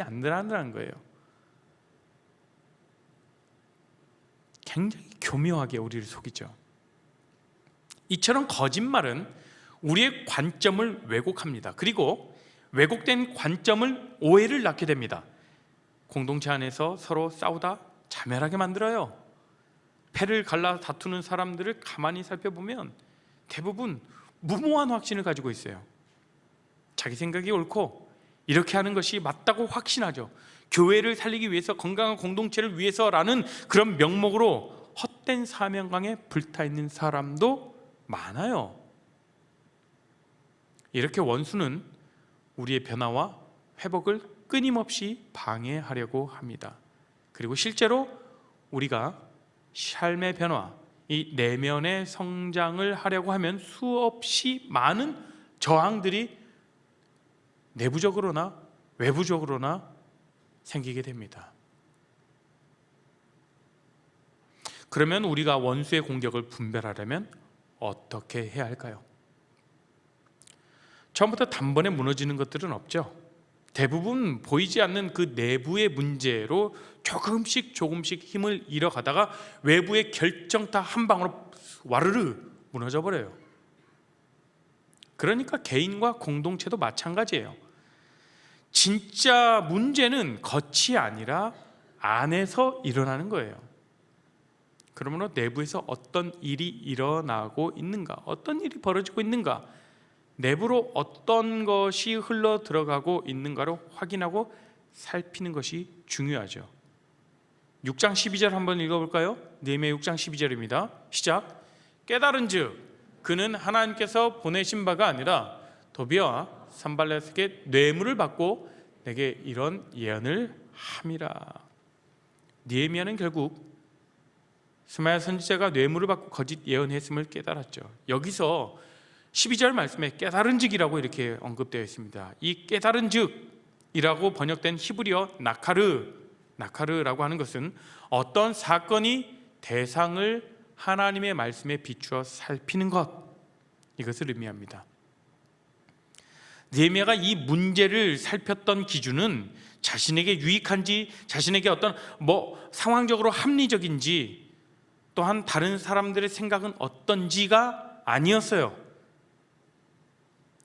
않는다는 거예요. 굉장히 교묘하게 우리를 속이죠. 이처럼 거짓말은 우리의 관점을 왜곡합니다. 그리고 왜곡된 관점을 오해를 낳게 됩니다. 공동체 안에서 서로 싸우다 자멸하게 만들어요. 패를 갈라 다투는 사람들을 가만히 살펴보면 대부분 무모한 확신을 가지고 있어요. 자기 생각이 옳고 이렇게 하는 것이 맞다고 확신하죠. 교회를 살리기 위해서, 건강한 공동체를 위해서라는 그런 명목으로 헛된 사명감에 불타있는 사람도 많아요. 이렇게 원수는 우리의 변화와 회복을 끊임없이 방해하려고 합니다. 그리고 실제로 우리가 삶의 변화, 이 내면의 성장을 하려고 하면 수없이 많은 저항들이 내부적으로나 외부적으로나 생기게 됩니다. 그러면 우리가 원수의 공격을 분별하려면 어떻게 해야 할까요? 처음부터 단번에 무너지는 것들은 없죠. 대부분 보이지 않는 그 내부의 문제로 조금씩 힘을 잃어가다가 외부의 결정타 한 방으로 와르르 무너져 버려요. 그러니까 개인과 공동체도 마찬가지예요. 진짜 문제는 겉이 아니라 안에서 일어나는 거예요. 그러므로 내부에서 어떤 일이 일어나고 있는가, 어떤 일이 벌어지고 있는가, 내부로 어떤 것이 흘러 들어가고 있는가로 확인하고 살피는 것이 중요하죠. 6장 12절 한번 읽어볼까요? 느헤미야 6장 12절입니다. 시작. 깨달은즉 그는 하나님께서 보내신 바가 아니라 도비아와 산발렛에게 뇌물을 받고 내게 이런 예언을 함이라. 느헤미야는 결국 스마야 선지자가 뇌물을 받고 거짓 예언했음을 깨달았죠. 여기서 12절 말씀에 깨달은즉이라고 이렇게 언급되어 있습니다. 이 깨달은즉이라고 번역된 히브리어 나카르라고 하는 것은 어떤 사건이 대상을 하나님의 말씀에 비추어 살피는 것, 이것을 의미합니다. 느헤미야가 이 문제를 살폈던 기준은 자신에게 유익한지, 자신에게 어떤 상황적으로 합리적인지, 또한 다른 사람들의 생각은 어떤지가 아니었어요.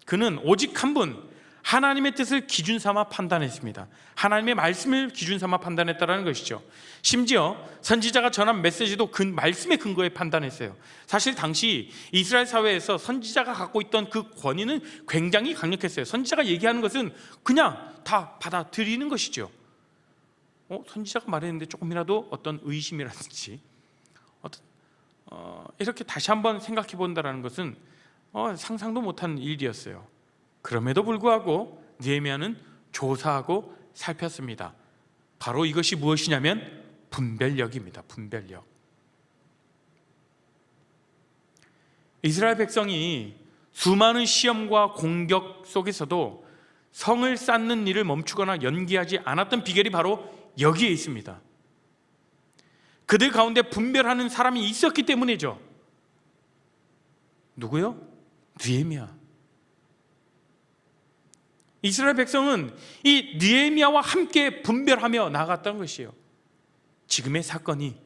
그는 오직 한 분, 하나님의 뜻을 기준 삼아 판단했습니다. 하나님의 말씀을 기준 삼아 판단했다는 것이죠. 심지어 선지자가 전한 메시지도 그 말씀의 근거에 판단했어요. 사실 당시 이스라엘 사회에서 선지자가 갖고 있던 그 권위는 굉장히 강력했어요. 선지자가 얘기하는 것은 그냥 다 받아들이는 것이죠. 선지자가 말했는데 조금이라도 어떤 의심이라든지 이렇게 다시 한번 생각해 본다는 것은 상상도 못한 일이었어요. 그럼에도 불구하고 느헤미야는 조사하고 살폈습니다. 바로 이것이 무엇이냐면 분별력입니다. 분별력. 이스라엘 백성이 수많은 시험과 공격 속에서도 성을 쌓는 일을 멈추거나 연기하지 않았던 비결이 바로 여기에 있습니다. 그들 가운데 분별하는 사람이 있었기 때문이죠. 누구요? 느헤미야. 이스라엘 백성은 이 느헤미야와 함께 분별하며 나아갔던 것이에요. 지금의 사건이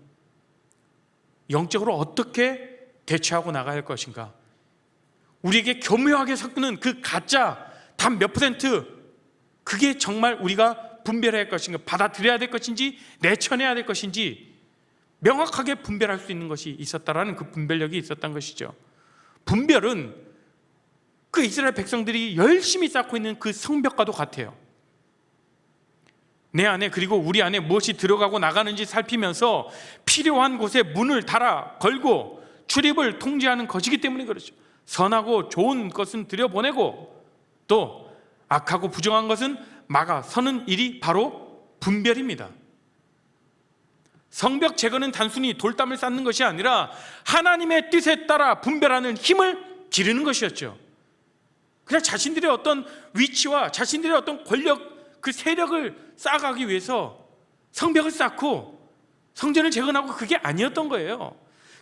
영적으로 어떻게 대처하고 나가야 할 것인가, 우리에게 교묘하게 섞는 그 가짜 단 몇 %, 그게 정말 우리가 분별해야 할 것인가, 받아들여야 될 것인지 내쳐내야 될 것인지 명확하게 분별할 수 있는 것이 있었다라는 그 분별력이 있었던 것이죠. 분별은 그 이스라엘 백성들이 열심히 쌓고 있는 그 성벽과도 같아요. 내 안에, 그리고 우리 안에 무엇이 들어가고 나가는지 살피면서 필요한 곳에 문을 달아 걸고 출입을 통제하는 것이기 때문에 그렇죠. 선하고 좋은 것은 들여보내고 또 악하고 부정한 것은 막아 서는 일이 바로 분별입니다. 성벽 제거는 단순히 돌담을 쌓는 것이 아니라 하나님의 뜻에 따라 분별하는 힘을 기르는 것이었죠. 그냥 자신들의 어떤 위치와 자신들의 어떤 권력, 그 세력을 쌓아가기 위해서 성벽을 쌓고 성전을 재건하고, 그게 아니었던 거예요.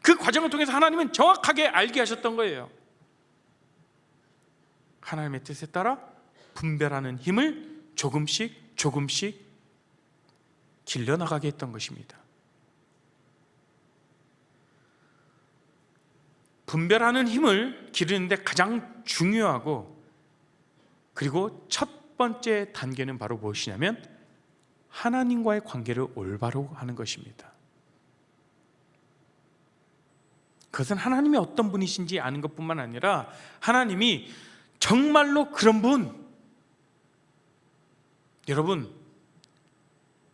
그 과정을 통해서 하나님은 정확하게 알게 하셨던 거예요. 하나님의 뜻에 따라 분별하는 힘을 조금씩 길러나가게 했던 것입니다. 분별하는 힘을 기르는데 가장 중요하고 그리고 첫 번째 단계는 바로 무엇이냐면 하나님과의 관계를 올바로 하는 것입니다. 그것은 하나님이 어떤 분이신지 아는 것뿐만 아니라 하나님이 정말로 그런 분, 여러분,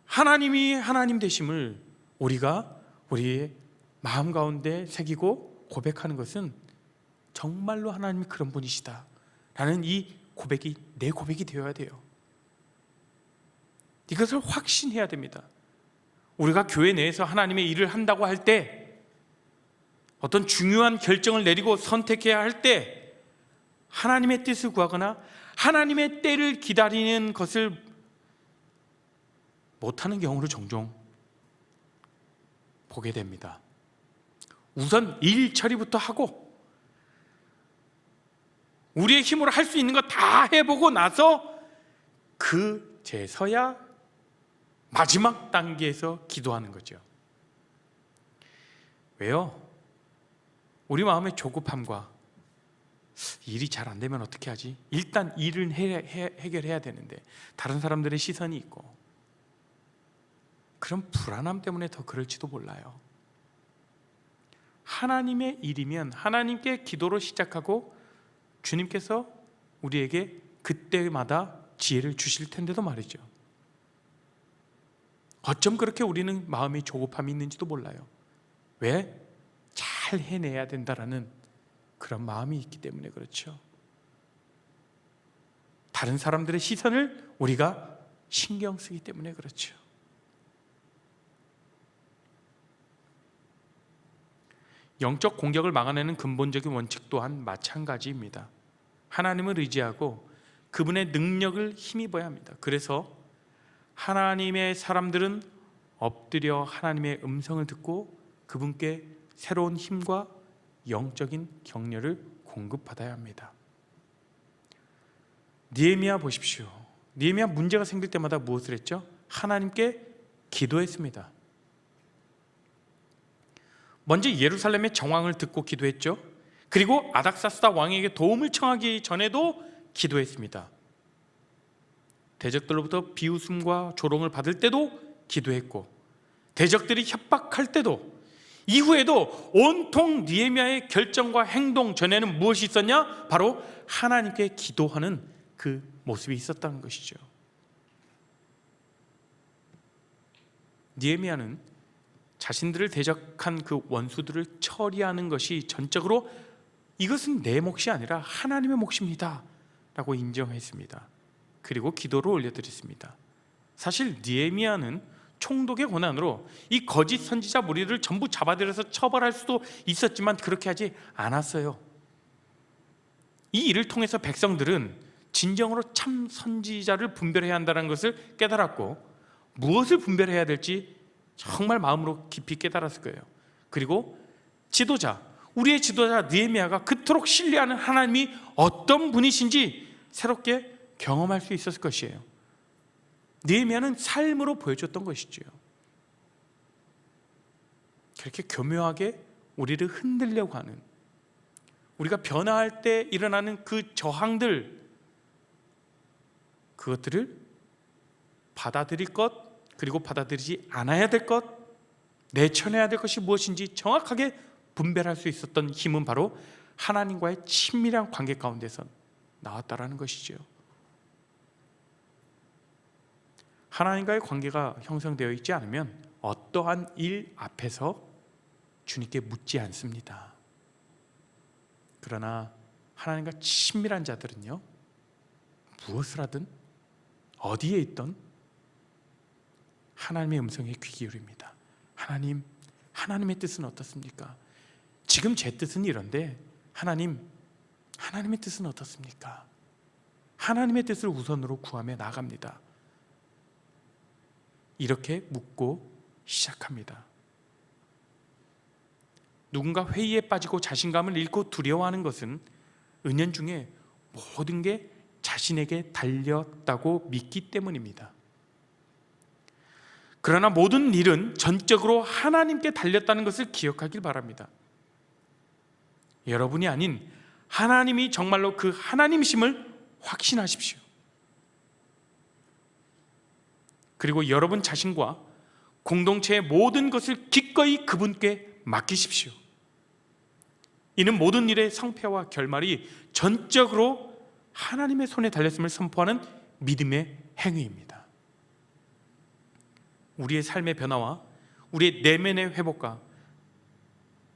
하나님이 하나님 되심을 우리가 우리의 마음 가운데 새기고 고백하는 것은 정말로 하나님이 그런 분이시다 라는 이 고백이 내 고백이 되어야 돼요. 이것을 확신해야 됩니다. 우리가 교회 내에서 하나님의 일을 한다고 할 때, 어떤 중요한 결정을 내리고 선택해야 할 때 하나님의 뜻을 구하거나 하나님의 때를 기다리는 것을 못하는 경우를 종종 보게 됩니다. 우선 일 처리부터 하고 우리의 힘으로 할 수 있는 거 다 해보고 나서 그제서야 마지막 단계에서 기도하는 거죠. 왜요? 우리 마음의 조급함과 일이 잘 안 되면 어떻게 하지? 일단 일을 해결해야 되는데 다른 사람들의 시선이 있고 그런 불안함 때문에 더 그럴지도 몰라요. 하나님의 일이면 하나님께 기도로 시작하고 주님께서 우리에게 그때마다 지혜를 주실 텐데도 말이죠. 어쩜 그렇게 우리는 마음의 조급함이 있는지도 몰라요. 왜? 잘 해내야 된다라는 그런 마음이 있기 때문에 그렇죠. 다른 사람들의 시선을 우리가 신경 쓰기 때문에 그렇죠. 영적 공격을 막아내는 근본적인 원칙 또한 마찬가지입니다. 하나님을 의지하고 그분의 능력을 힘입어야 합니다. 그래서 하나님의 사람들은 엎드려 하나님의 음성을 듣고 그분께 새로운 힘과 영적인 격려를 공급받아야 합니다. 느헤미야 보십시오. 느헤미야 문제가 생길 때마다 무엇을 했죠? 하나님께 기도했습니다. 먼저 예루살렘의 정황을 듣고 기도했죠. 그리고 아닥사스다 왕에게 도움을 청하기 전에도 기도했습니다. 대적들로부터 비웃음과 조롱을 받을 때도 기도했고 대적들이 협박할 때도 이후에도 온통 느헤미야의 결정과 행동 전에는 무엇이 있었냐? 바로 하나님께 기도하는 그 모습이 있었다는 것이죠. 느헤미야는 자신들을 대적한 그 원수들을 처리하는 것이 전적으로 이것은 내 몫이 아니라 하나님의 몫입니다 라고 인정했습니다. 그리고 기도를 올려드렸습니다. 사실 느헤미야는 총독의 권한으로 이 거짓 선지자 무리를 전부 잡아들여서 처벌할 수도 있었지만 그렇게 하지 않았어요. 이 일을 통해서 백성들은 진정으로 참 선지자를 분별해야 한다는 것을 깨달았고 무엇을 분별해야 될지 정말 마음으로 깊이 깨달았을 거예요. 그리고 우리의 지도자 느헤미야가 그토록 신뢰하는 하나님이 어떤 분이신지 새롭게 경험할 수 있었을 것이에요. 느헤미야는 삶으로 보여줬던 것이죠. 그렇게 교묘하게 우리를 흔들려고 하는, 우리가 변화할 때 일어나는 그 저항들, 그것들을 받아들일 것, 그리고 받아들이지 않아야 될 것, 내쳐내야 될 것이 무엇인지 정확하게 분별할 수 있었던 힘은 바로 하나님과의 친밀한 관계 가운데서 나왔다라는 것이죠. 하나님과의 관계가 형성되어 있지 않으면 어떠한 일 앞에서 주님께 묻지 않습니다. 그러나 하나님과 친밀한 자들은요, 무엇을 하든 어디에 있든 하나님의 음성에 귀 기울입니다. 하나님의 뜻은 어떻습니까? 지금 제 뜻은 이런데 하나님의 뜻은 어떻습니까? 하나님의 뜻을 우선으로 구하며 나갑니다. 이렇게 묻고 시작합니다. 누군가 회의에 빠지고 자신감을 잃고 두려워하는 것은 은연중에 모든 게 자신에게 달렸다고 믿기 때문입니다. 그러나 모든 일은 전적으로 하나님께 달렸다는 것을 기억하길 바랍니다. 여러분이 아닌 하나님이 정말로 그 하나님이심을 확신하십시오. 그리고 여러분 자신과 공동체의 모든 것을 기꺼이 그분께 맡기십시오. 이는 모든 일의 성패와 결말이 전적으로 하나님의 손에 달렸음을 선포하는 믿음의 행위입니다. 우리의 삶의 변화와 우리의 내면의 회복과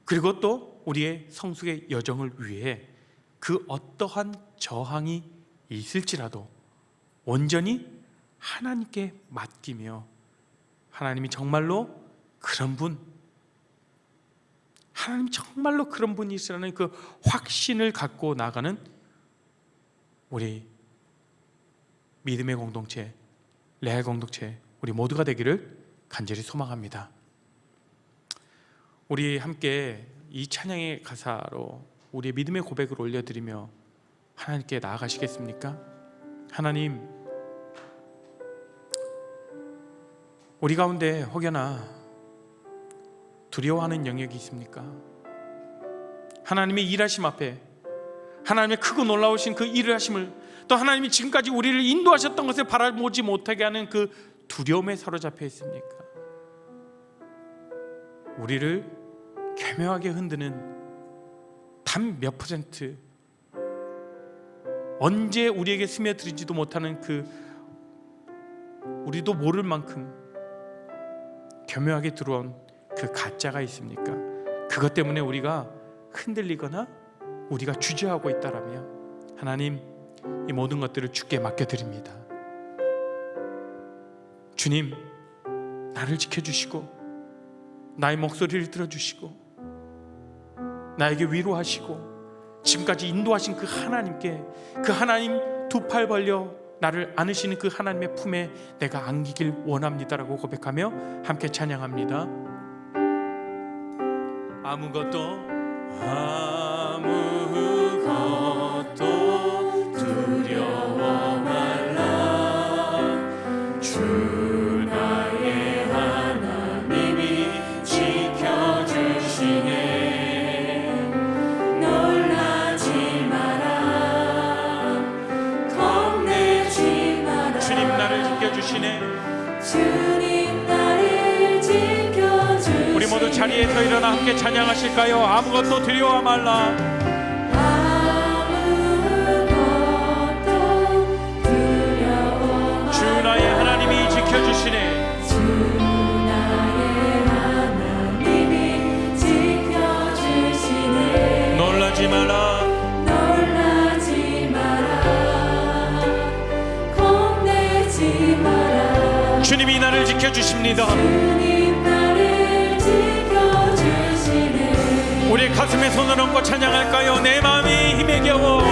그리고 또 우리의 성숙의 여정을 위해 그 어떠한 저항이 있을지라도 온전히 하나님께 맡기며 하나님이 정말로 그런 분, 하나님이 정말로 그런 분이시라는 그 확신을 갖고 나가는 우리 믿음의 공동체, 레알 공동체, 우리 모두가 되기를 간절히 소망합니다. 우리 함께 이 찬양의 가사로 우리의 믿음의 고백을 올려드리며 하나님께 나아가시겠습니까? 하나님, 우리 가운데 혹여나 두려워하는 영역이 있습니까? 하나님의 일하심 앞에, 하나님의 크고 놀라우신 그 일하심을, 또 하나님이 지금까지 우리를 인도하셨던 것을 바라보지 못하게 하는 그 두려움에 사로잡혀 있습니까? 우리를 교묘하게 흔드는 단 몇 %, 언제 우리에게 스며들지도 못하는 그 우리도 모를 만큼 교묘하게 들어온 그 가짜가 있습니까? 그것 때문에 우리가 흔들리거나 우리가 주저하고 있다라면 하나님, 이 모든 것들을 주께 맡겨드립니다. 주님, 나를 지켜주시고 나의 목소리를 들어주시고 나에게 위로하시고 지금까지 인도하신 그 하나님께, 그 하나님 두 팔 벌려 나를 안으시는 그 하나님의 품에 내가 안기길 원합니다라고 고백하며 함께 찬양합니다. 아무것도 두려워 말라. 주 나의 하나님이 지켜주시네. 놀라지 마라, 겁내지 마라. 주님 나를 지켜주시네. 주님 나를 지켜주시네. 우리 모두 자리에서 일어나 함께 찬양하실까요? 아무것도 두려워 말라. 주 나의 하나님이 지켜주시네. 주 나의 하나님이 지켜주시네. 놀라지 마라, 놀라지 마라, 겁내지 마라. 주님이 나를 지켜주십니다. 주님 나를 지켜주시네. 우리 가슴에 손을 얹고 찬양할까요? 내 마음이 힘에 겨워,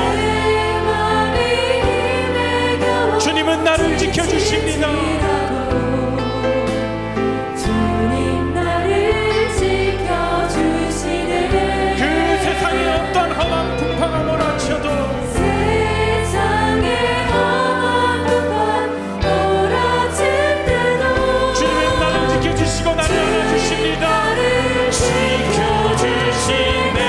주님은 나를 지켜주십니다. 주님 나를 지켜주시네. 그 세상에 어떤 험한 풍파가 몰아쳐도, 세상에 험한 풍파 몰아칠 때도 주님은 나를 지켜주시고 나를 안아주십니다. 지켜주시네.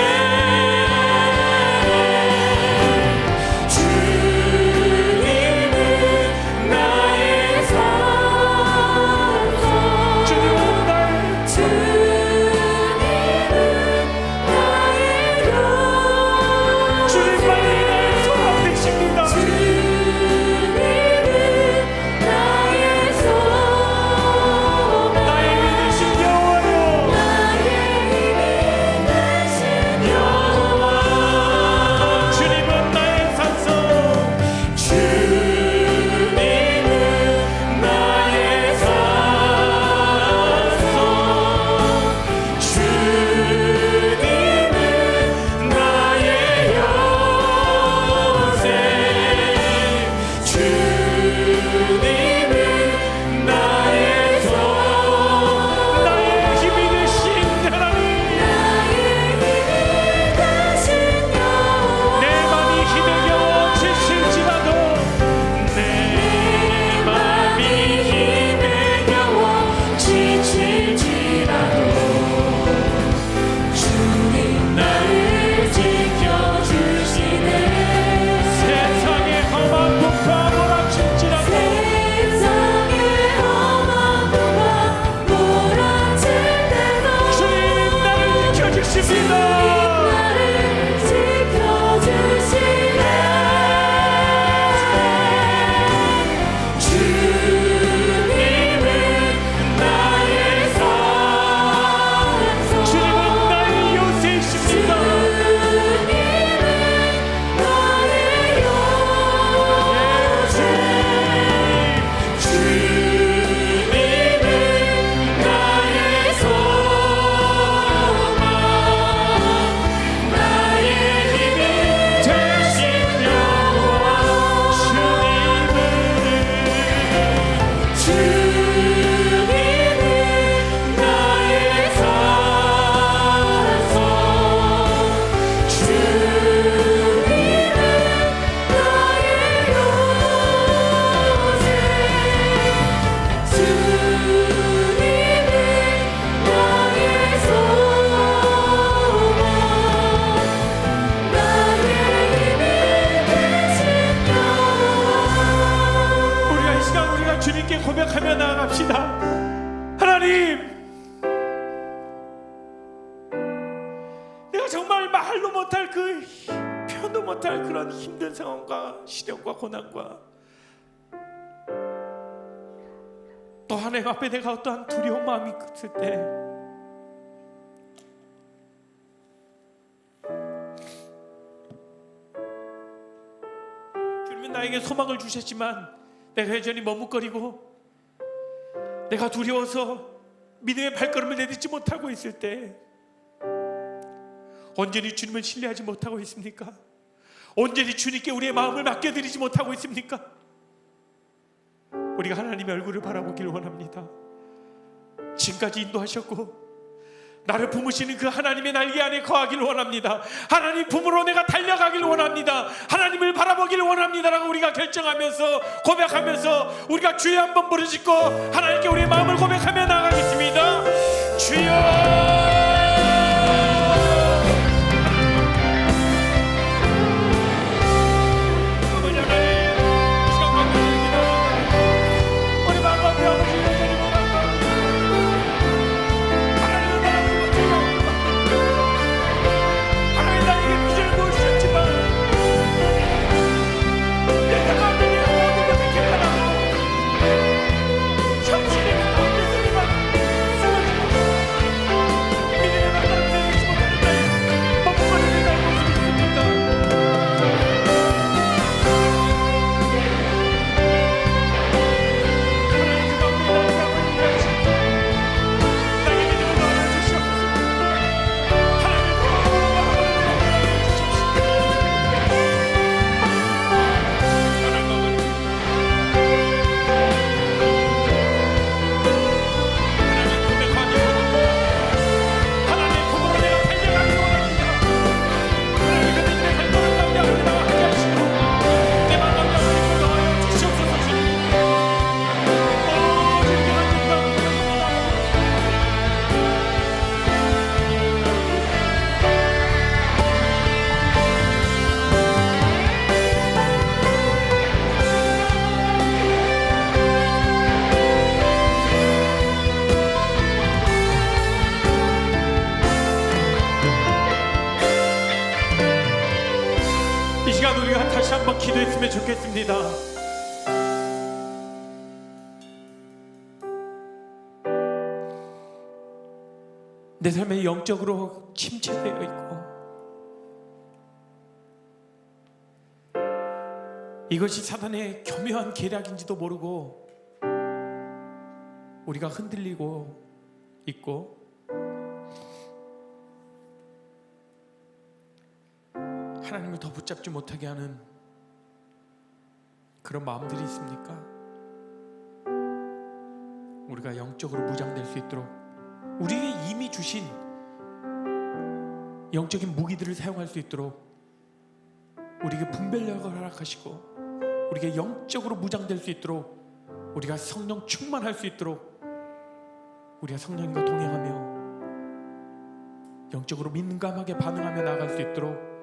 주님께 고백하며 나아갑시다. 하나님, 내가 정말 말로 못할 표현도 못할 그런 힘든 상황과 시련과 고난과 또 하나님 앞에 내가 어떠한 두려운 마음이 있을 때 주님은 나에게 소망을 주셨지만 내가 여전히 머뭇거리고 내가 두려워서 믿음의 발걸음을 내딛지 못하고 있을 때 온전히 주님을 신뢰하지 못하고 있습니까? 온전히 주님께 우리의 마음을 맡겨드리지 못하고 있습니까? 우리가 하나님의 얼굴을 바라보길 원합니다. 지금까지 인도하셨고 나를 품으시는 그 하나님의 날개 안에 거하길 원합니다. 하나님 품으로 내가 달려가길 원합니다. 하나님을 바라보길 원합니다라고 우리가 결정하면서 고백하면서 우리가 주여 한번 부르짖고 하나님께 우리의 마음을 고백하며 나아가겠습니다. 주여, 우리가 다시 한번 기도했으면 좋겠습니다. 내 삶에 영적으로 침체되어 있고 이것이 사단의 교묘한 계략인지도 모르고 우리가 흔들리고 있고 하나님을 더 붙잡지 못하게 하는 그런 마음들이 있습니까? 우리가 영적으로 무장될 수 있도록 우리에게 이미 주신 영적인 무기들을 사용할 수 있도록 우리에게 분별력을 허락하시고 우리에게 영적으로 무장될 수 있도록 우리가 성령 충만할 수 있도록 우리가 성령님과 동행하며 영적으로 민감하게 반응하며 나아갈 수 있도록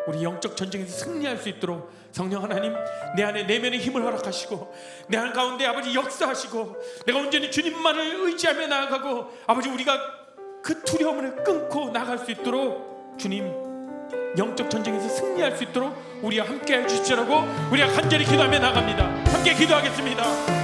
우리 영적 전쟁에서 승리할 수 있도록 성령 하나님 내 안에 내면의 힘을 허락하시고 내 안 가운데 아버지 역사하시고 내가 온전히 주님만을 의지하며 나아가고 아버지 우리가 그 두려움을 끊고 나아갈 수 있도록 주님 영적 전쟁에서 승리할 수 있도록 우리와 함께해 주십시오라고 우리가 간절히 기도하며 나갑니다. 함께 기도하겠습니다.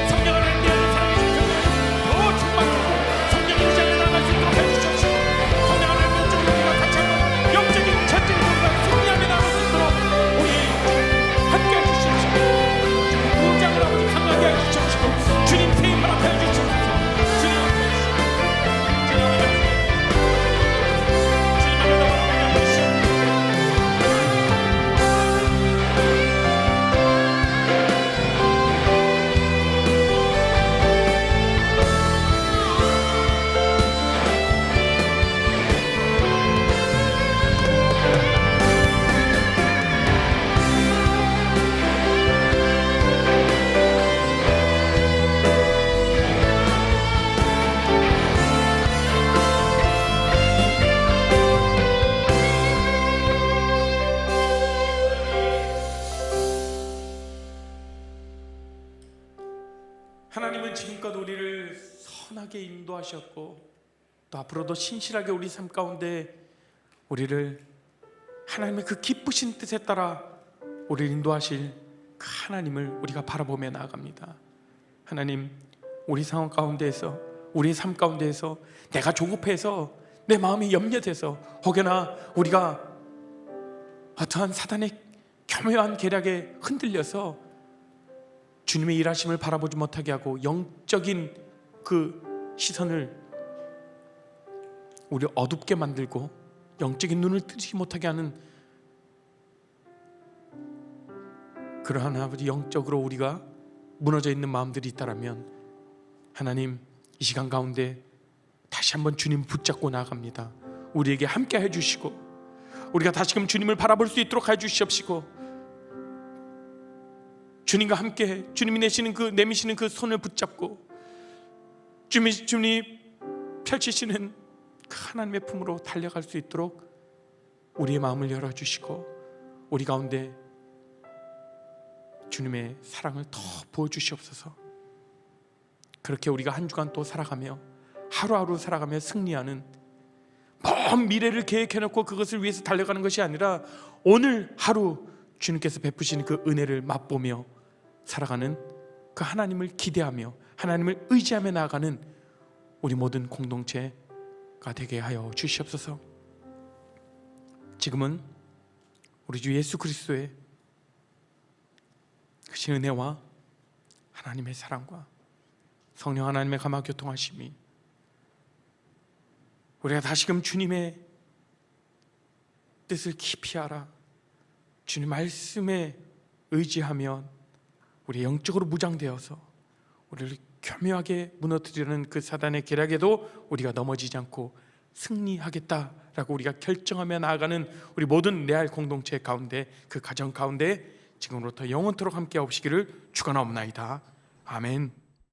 성령 하나님 내 안에 살아계셔서 선하게 인도하셨고 또 앞으로도 신실하게 우리 삶 가운데 우리를 하나님의 그 기쁘신 뜻에 따라 우리를 인도하실 그 하나님을 우리가 바라보며 나아갑니다. 하나님, 우리 상황 가운데에서, 우리의 삶 가운데에서 내가 조급해서 내 마음이 염려돼서 혹여나 우리가 어떠한 사단의 교묘한 계략에 흔들려서 주님의 일하심을 바라보지 못하게 하고 영적인 그 시선을 우리 어둡게 만들고 영적인 눈을 뜨지 못하게 하는 그러한 아버지 영적으로 우리가 무너져 있는 마음들이 있다라면 하나님, 이 시간 가운데 다시 한번 주님 붙잡고 나아갑니다. 우리에게 함께 해주시고 우리가 다시금 주님을 바라볼 수 있도록 해주시옵시고 주님과 함께 주님이 내미시는 그 손을 붙잡고 주님이 펼치시는 그 하나님의 품으로 달려갈 수 있도록 우리의 마음을 열어주시고 우리 가운데 주님의 사랑을 더 부어주시옵소서. 그렇게 우리가 한 주간 또 살아가며 하루하루 살아가며 승리하는 먼 미래를 계획해놓고 그것을 위해서 달려가는 것이 아니라 오늘 하루 주님께서 베푸시는 그 은혜를 맛보며 살아가는 그 하나님을 기대하며 하나님을 의지하며 나아가는 우리 모든 공동체가 되게 하여 주시옵소서. 지금은 우리 주 예수 그리스도의 그 은혜와 하나님의 사랑과 성령 하나님의 감화 교통하심이 우리가 다시금 주님의 뜻을 깊이 알아 주님 말씀에 의지하면 우리 영적으로 무장되어서 우리를 교묘하게 무너뜨리는 그 사단의 계략에도 우리가 넘어지지 않고 승리하겠다라고 우리가 결정하며 나아가는 우리 모든 레알 공동체 가운데 그 가정 가운데 지금으로부터 영원토록 함께 하시기를 축원하옵나이다. 아멘.